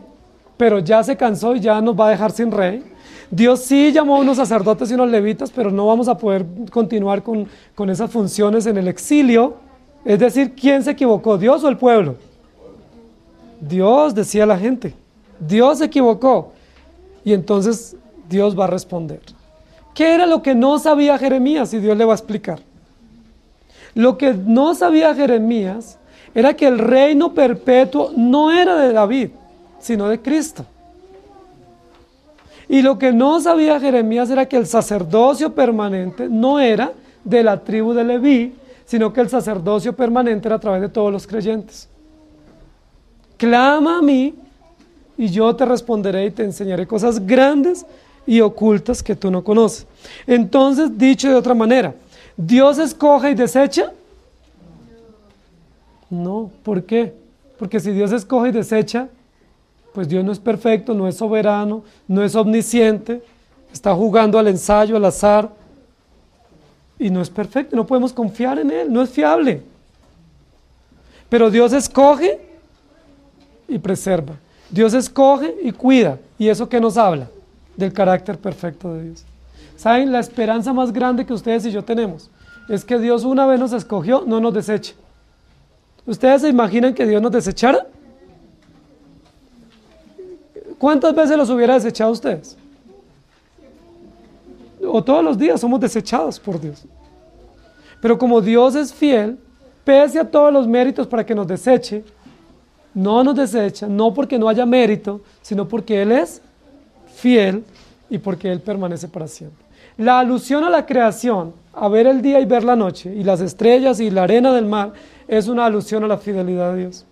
pero ya se cansó y ya nos va a dejar sin rey. Dios sí llamó a unos sacerdotes y unos levitas, pero no vamos a poder continuar con esas funciones en el exilio. Es decir, ¿quién se equivocó, Dios o el pueblo? Dios, decía la gente. Dios se equivocó. Y entonces Dios va a responder. ¿Qué era lo que no sabía Jeremías? Y Dios le va a explicar. Lo que no sabía Jeremías era que el reino perpetuo no era de David, sino de Cristo. Y lo que no sabía Jeremías era que el sacerdocio permanente no era de la tribu de Leví, sino que el sacerdocio permanente era a través de todos los creyentes. Clama a mí y yo te responderé y te enseñaré cosas grandes y ocultas que tú no conoces. Entonces, dicho de otra manera, ¿Dios escoge y desecha? No, ¿por qué? Porque si Dios escoge y desecha, pues Dios no es perfecto, no es soberano, no es omnisciente, está jugando al ensayo, al azar, y no es perfecto, no podemos confiar en Él, no es fiable. Pero Dios escoge y preserva. Dios escoge y cuida. ¿Y eso qué nos habla? Del carácter perfecto de Dios. ¿Saben? La esperanza más grande que ustedes y yo tenemos es que Dios una vez nos escogió, no nos desecha. ¿Ustedes se imaginan que Dios nos desechara? ¿Cuántas veces los hubiera desechado ustedes? O todos los días somos desechados por Dios. Pero como Dios es fiel, pese a todos los méritos para que nos deseche, no nos desecha, no porque no haya mérito, sino porque Él es fiel y porque Él permanece para siempre. La alusión a la creación, a ver el día y ver la noche, y las estrellas y la arena del mar, es una alusión a la fidelidad de Dios.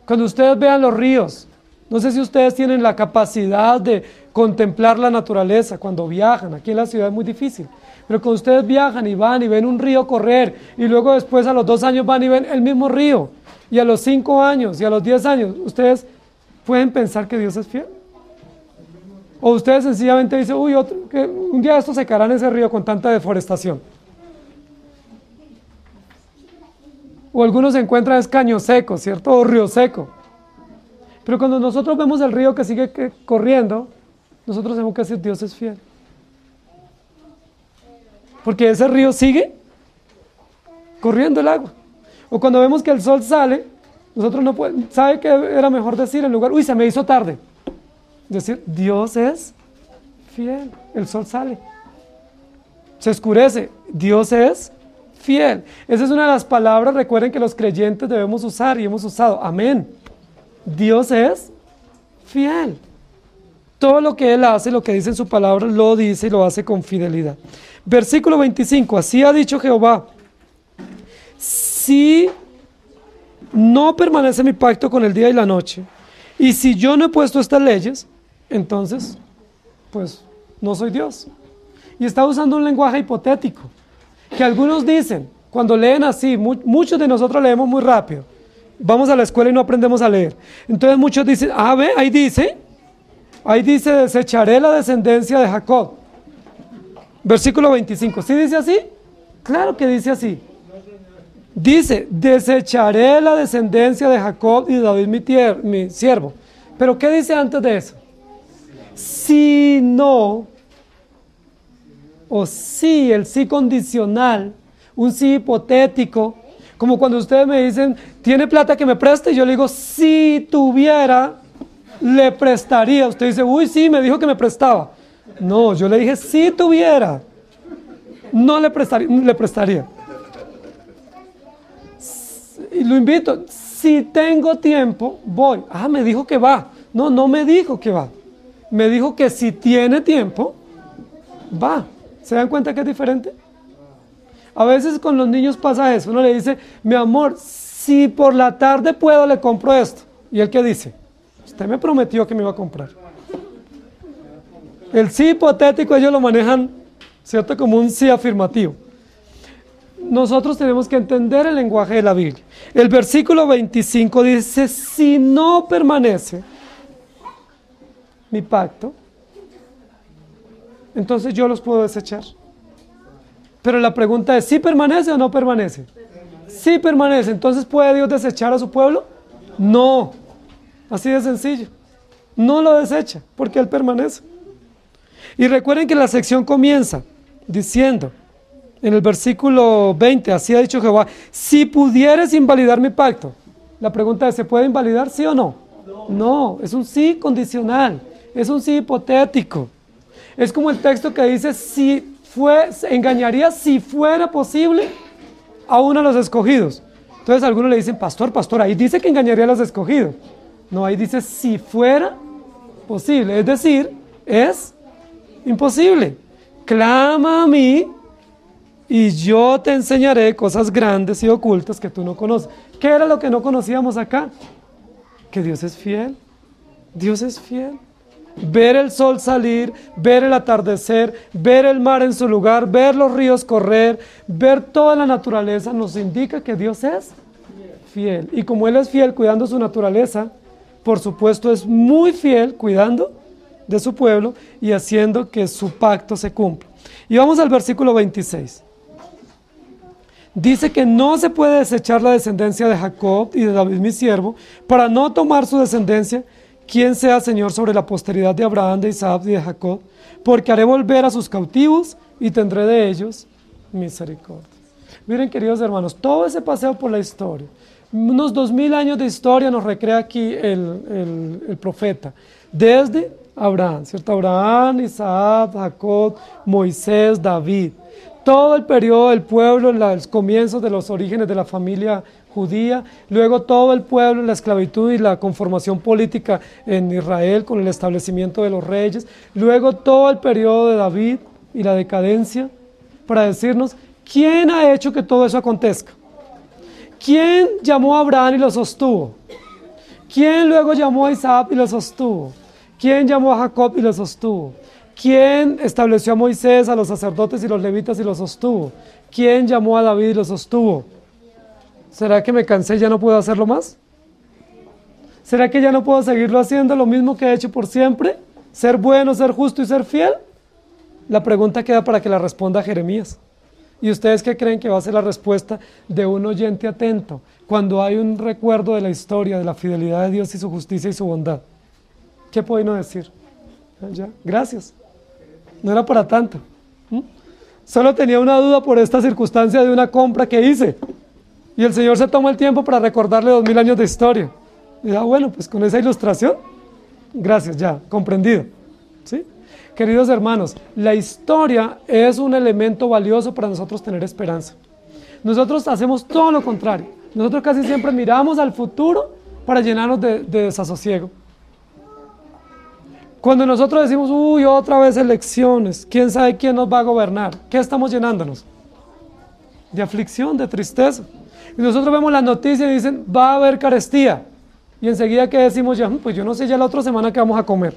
Cuando ustedes vean los ríos, no sé si ustedes tienen la capacidad de contemplar la naturaleza cuando viajan. Aquí en la ciudad es muy difícil. Pero cuando ustedes viajan y van y ven un río correr y luego después a los 2 años van y ven el mismo río y a los 5 años y a los 10 años, ¿ustedes pueden pensar que Dios es fiel? O ustedes sencillamente dicen, uy, que un día esto secará en ese río con tanta deforestación. O algunos encuentran es caño seco, ¿cierto? O río seco. Pero cuando nosotros vemos el río que sigue corriendo, nosotros tenemos que decir, Dios es fiel. Porque ese río sigue corriendo el agua. O cuando vemos que el sol sale, nosotros no podemos, ¿sabe qué era mejor decir en lugar? Uy, se me hizo tarde. Decir, Dios es fiel, el sol sale. Se oscurece, Dios es fiel. Esa es una de las palabras, recuerden que los creyentes debemos usar y hemos usado. Amén. Dios es fiel. Todo lo que Él hace, lo que dice en su palabra, lo dice y lo hace con fidelidad. Versículo 25, así ha dicho Jehová, si no permanece mi pacto con el día y la noche, y si yo no he puesto estas leyes, entonces, pues, no soy Dios. Y está usando un lenguaje hipotético, que algunos dicen, cuando leen así, muchos de nosotros leemos muy rápido, vamos a la escuela y no aprendemos a leer. Entonces muchos dicen, ve, ahí dice, desecharé la descendencia de Jacob. Versículo 25, ¿sí dice así? Claro que dice así. Dice, desecharé la descendencia de Jacob y de David mi siervo. Pero ¿qué dice antes de eso? Si no, o sí, el sí condicional, un sí hipotético, como cuando ustedes me dicen, ¿tiene plata que me preste? Y yo le digo, si tuviera, le prestaría. Usted dice, uy, sí, me dijo que me prestaba. No, yo le dije, si tuviera, no le prestaría. Y lo invito, si tengo tiempo, voy. Me dijo que va. No me dijo que va. Me dijo que si tiene tiempo, va. ¿Se dan cuenta que es diferente? A veces con los niños pasa eso. Uno le dice, mi amor, si por la tarde puedo, le compro esto. ¿Y él qué dice? Usted me prometió que me iba a comprar. El sí hipotético ellos lo manejan, ¿cierto? Como un sí afirmativo. Nosotros tenemos que entender el lenguaje de la Biblia. El versículo 25 dice, si no permanece mi pacto, entonces yo los puedo desechar. Pero la pregunta es, ¿sí permanece o no permanece? Sí permanece. Entonces, ¿puede Dios desechar a su pueblo? No. Así de sencillo. No lo desecha, porque Él permanece. Y recuerden que la sección comienza diciendo, en el versículo 20, así ha dicho Jehová, si pudieres invalidar mi pacto. La pregunta es, ¿se puede invalidar, sí o no? No, es un sí condicional, es un sí hipotético. Es como el texto que dice, engañaría si fuera posible a uno de los escogidos. Entonces algunos le dicen, pastor, ahí dice que engañaría a los escogidos. No, ahí dice si fuera posible, es decir, es imposible. Clama a mí y yo te enseñaré cosas grandes y ocultas que tú no conoces. ¿Qué era lo que no conocíamos acá? Que Dios es fiel. Dios es fiel. ver el sol salir, ver el atardecer, ver el mar en su lugar, ver los ríos correr, ver toda la naturaleza, nos indica que Dios es fiel. Y como Él es fiel cuidando su naturaleza, por supuesto es muy fiel cuidando de su pueblo y haciendo que su pacto se cumpla. Y vamos al versículo 26. Dice que no se puede desechar la descendencia de Jacob y de David mi siervo, para no tomar su descendencia, quien sea Señor sobre la posteridad de Abraham, de Isaac y de Jacob, porque haré volver a sus cautivos y tendré de ellos misericordia. Miren, queridos hermanos, todo ese paseo por la historia, unos 2000 años de historia nos recrea aquí el profeta, desde Abraham, ¿cierto? Abraham, Isaac, Jacob, Moisés, David. Todo el periodo del pueblo, en los comienzos de los orígenes de la familia judía, luego todo el pueblo en la esclavitud y la conformación política en Israel con el establecimiento de los reyes, luego todo el periodo de David y la decadencia, para decirnos, ¿quién ha hecho que todo eso acontezca? ¿Quién llamó a Abraham y lo sostuvo? ¿Quién luego llamó a Isaac y lo sostuvo? ¿Quién llamó a Jacob y lo sostuvo? ¿Quién estableció a Moisés, a los sacerdotes y los levitas y los sostuvo? ¿Quién llamó a David y lo sostuvo? ¿Será que me cansé y ya no puedo hacerlo más? ¿Será que ya no puedo seguirlo haciendo lo mismo que he hecho por siempre? ¿Ser bueno, ser justo y ser fiel? La pregunta queda para que la responda Jeremías. ¿Y ustedes qué creen que va a ser la respuesta de un oyente atento cuando hay un recuerdo de la historia, de la fidelidad de Dios y su justicia y su bondad? ¿Qué puede uno decir? ¿Ya? Gracias. No era para tanto. Solo tenía una duda por esta circunstancia de una compra que hice. Y el Señor se toma el tiempo para recordarle 2000 años de historia. Y bueno, pues con esa ilustración, gracias, ya, comprendido. ¿Sí? Queridos hermanos, la historia es un elemento valioso para nosotros tener esperanza. Nosotros hacemos todo lo contrario. Nosotros casi siempre miramos al futuro para llenarnos de desasosiego. Cuando nosotros decimos, uy, otra vez elecciones, quién sabe quién nos va a gobernar, ¿qué estamos llenándonos? De aflicción, de tristeza. Y nosotros vemos las noticias y dicen, va a haber carestía. Y enseguida que decimos ya, pues yo no sé ya la otra semana qué vamos a comer.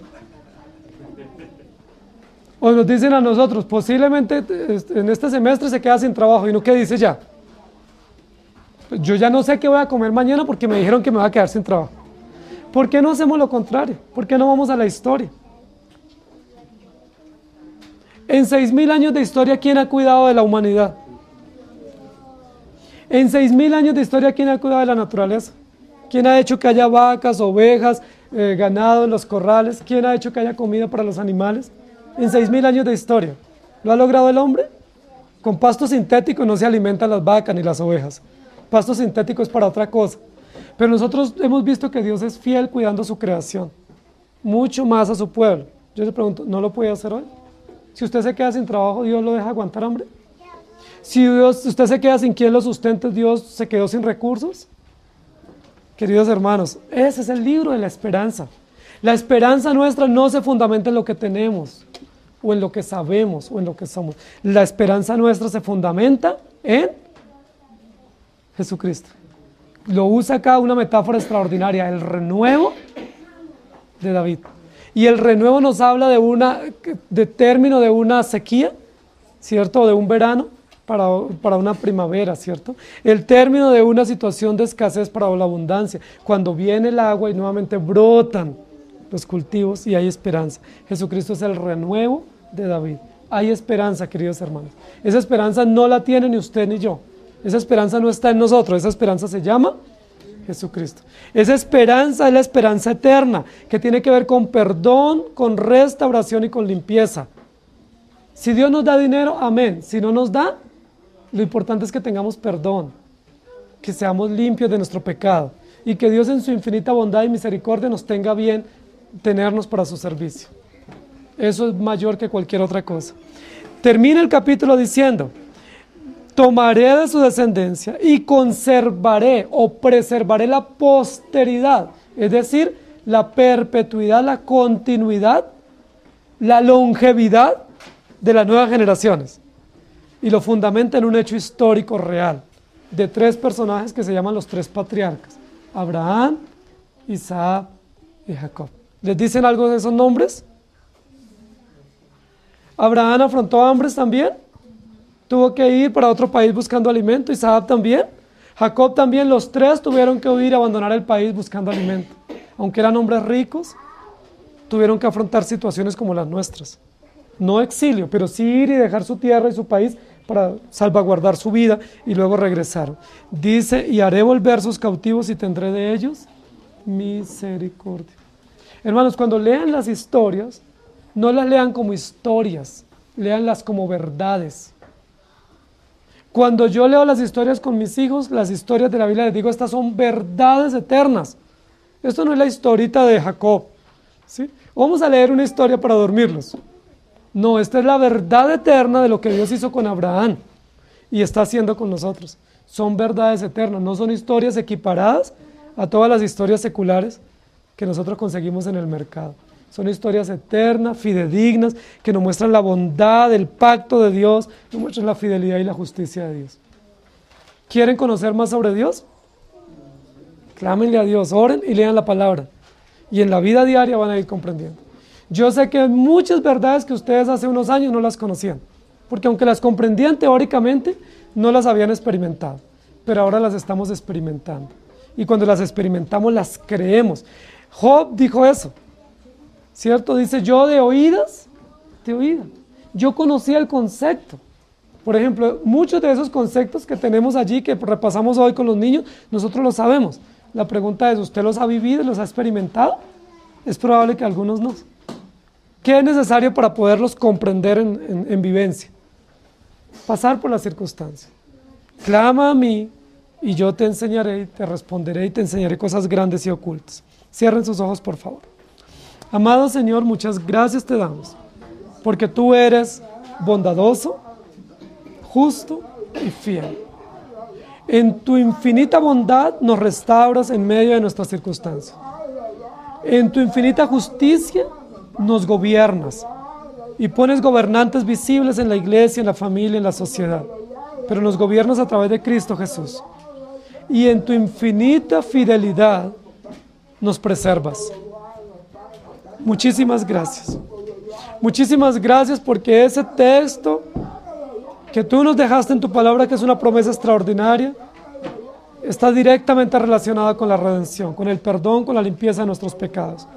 O nos dicen a nosotros, posiblemente en este semestre se queda sin trabajo. ¿Y uno qué dice ya? Pues yo ya no sé qué voy a comer mañana porque me dijeron que me voy a quedar sin trabajo. ¿Por qué no hacemos lo contrario? ¿Por qué no vamos a la historia? En 6000 años de historia, ¿quién ha cuidado de la humanidad? En 6000 años de historia, ¿quién ha cuidado de la naturaleza? ¿Quién ha hecho que haya vacas, ovejas, ganado en los corrales? ¿Quién ha hecho que haya comida para los animales? En 6000 años de historia. ¿Lo ha logrado el hombre? Con pasto sintético no se alimentan las vacas ni las ovejas. Pasto sintético es para otra cosa. Pero nosotros hemos visto que Dios es fiel cuidando su creación, mucho más a su pueblo. Yo le pregunto, ¿no lo puede hacer hoy? Si usted se queda sin trabajo, ¿Dios lo deja aguantar hambre? Si usted se queda sin quien lo sustente, ¿Dios se quedó sin recursos? Queridos hermanos, ese es el libro de la esperanza. La esperanza nuestra no se fundamenta en lo que tenemos, o en lo que sabemos, o en lo que somos. La esperanza nuestra se fundamenta en Jesucristo. Lo usa acá una metáfora extraordinaria, el renuevo de David. Y el renuevo nos habla de término de una sequía, ¿cierto? De un verano para una primavera, ¿cierto? El término de una situación de escasez para la abundancia, cuando viene el agua y nuevamente brotan los cultivos y hay esperanza. Jesucristo es el renuevo de David. Hay esperanza, queridos hermanos. Esa esperanza no la tiene ni usted ni yo. Esa esperanza no está en nosotros, esa esperanza se llama Jesucristo. Esa esperanza es la esperanza eterna, que tiene que ver con perdón, con restauración y con limpieza. Si Dios nos da dinero, amén. Si no nos da, lo importante es que tengamos perdón, que seamos limpios de nuestro pecado y que Dios en su infinita bondad y misericordia nos tenga bien tenernos para su servicio. Eso es mayor que cualquier otra cosa. Termina el capítulo diciendo, tomaré de su descendencia y conservaré o preservaré la posteridad, es decir, la perpetuidad, la continuidad, la longevidad de las nuevas generaciones. Y lo fundamenta en un hecho histórico real, de 3 personajes que se llaman los 3 patriarcas, Abraham, Isaac y Jacob. ¿Les dicen algo de esos nombres? Abraham afrontó hambres también. Tuvo que ir para otro país buscando alimento. Isaac también. Jacob también. Los tres tuvieron que huir y abandonar el país buscando alimento. Aunque eran hombres ricos, tuvieron que afrontar situaciones como las nuestras. No exilio, pero sí ir y dejar su tierra y su país para salvaguardar su vida, y luego regresaron. Dice, y haré volver sus cautivos y tendré de ellos misericordia. Hermanos, cuando lean las historias, no las lean como historias, léanlas como verdades. Cuando yo leo las historias con mis hijos, las historias de la Biblia, les digo, estas son verdades eternas. Esto no es la historita de Jacob, ¿sí? Vamos a leer una historia para dormirlos. No, esta es la verdad eterna de lo que Dios hizo con Abraham y está haciendo con nosotros. Son verdades eternas, no son historias equiparadas a todas las historias seculares que nosotros conseguimos en el mercado. Son historias eternas, fidedignas, que nos muestran la bondad, el pacto de Dios, nos muestran la fidelidad y la justicia de Dios. ¿Quieren conocer más sobre Dios? Clámenle a Dios, oren y lean la palabra. Y en la vida diaria van a ir comprendiendo. Yo sé que hay muchas verdades que ustedes hace unos años no las conocían, porque aunque las comprendían teóricamente, no las habían experimentado, pero ahora las estamos experimentando. Y cuando las experimentamos, las creemos. Job dijo eso, ¿cierto? Dice, yo de oídas. Yo conocía el concepto. Por ejemplo, muchos de esos conceptos que tenemos allí, que repasamos hoy con los niños, nosotros los sabemos. La pregunta es, ¿usted los ha vivido, los ha experimentado? Es probable que algunos no. ¿Qué es necesario para poderlos comprender en vivencia? Pasar por las circunstancias. Clama a mí y yo te enseñaré, y te responderé y te enseñaré cosas grandes y ocultas. Cierren sus ojos, por favor. Amado Señor, muchas gracias te damos, porque tú eres bondadoso, justo y fiel. En tu infinita bondad nos restauras en medio de nuestras circunstancias. En tu infinita justicia nos gobiernas y pones gobernantes visibles en la iglesia, en la familia, en la sociedad, pero nos gobiernas a través de Cristo Jesús. Y en tu infinita fidelidad nos preservas. Muchísimas gracias. Muchísimas gracias porque ese texto que tú nos dejaste en tu palabra, que es una promesa extraordinaria, está directamente relacionada con la redención, con el perdón, con la limpieza de nuestros pecados.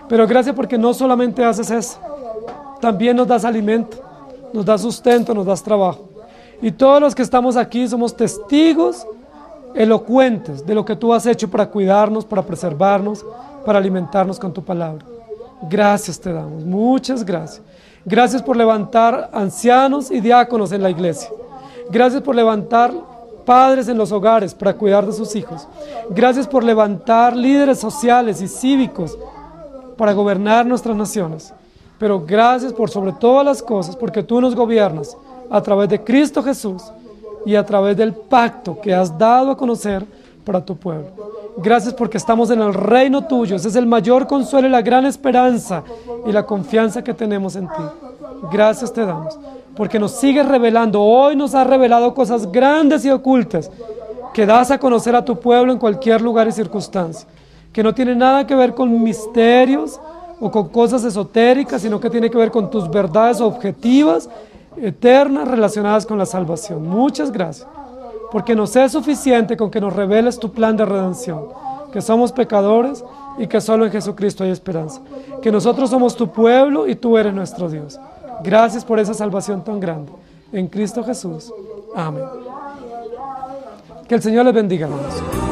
Pero gracias porque no solamente haces eso, también nos das alimento, nos das sustento, nos das trabajo. Y todos los que estamos aquí somos testigos elocuentes de lo que tú has hecho para cuidarnos, para preservarnos, para alimentarnos con tu palabra. Gracias te damos, muchas gracias. Gracias por levantar ancianos y diáconos en la iglesia. Gracias por levantar padres en los hogares para cuidar de sus hijos. Gracias por levantar líderes sociales y cívicos para gobernar nuestras naciones. Pero gracias por sobre todas las cosas, porque tú nos gobiernas a través de Cristo Jesús y a través del pacto que has dado a conocer para tu pueblo. Gracias porque estamos en el reino tuyo. Ese es el mayor consuelo y la gran esperanza y la confianza que tenemos en ti. Gracias te damos, porque nos sigues revelando. Hoy nos has revelado cosas grandes y ocultas que das a conocer a tu pueblo en cualquier lugar y circunstancia, que no tiene nada que ver con misterios o con cosas esotéricas, sino que tiene que ver con tus verdades objetivas, eternas, relacionadas con la salvación. Muchas gracias, porque nos es suficiente con que nos reveles tu plan de redención, que somos pecadores y que solo en Jesucristo hay esperanza, que nosotros somos tu pueblo y tú eres nuestro Dios. Gracias por esa salvación tan grande. En Cristo Jesús. Amén. Que el Señor les bendiga, hermanos.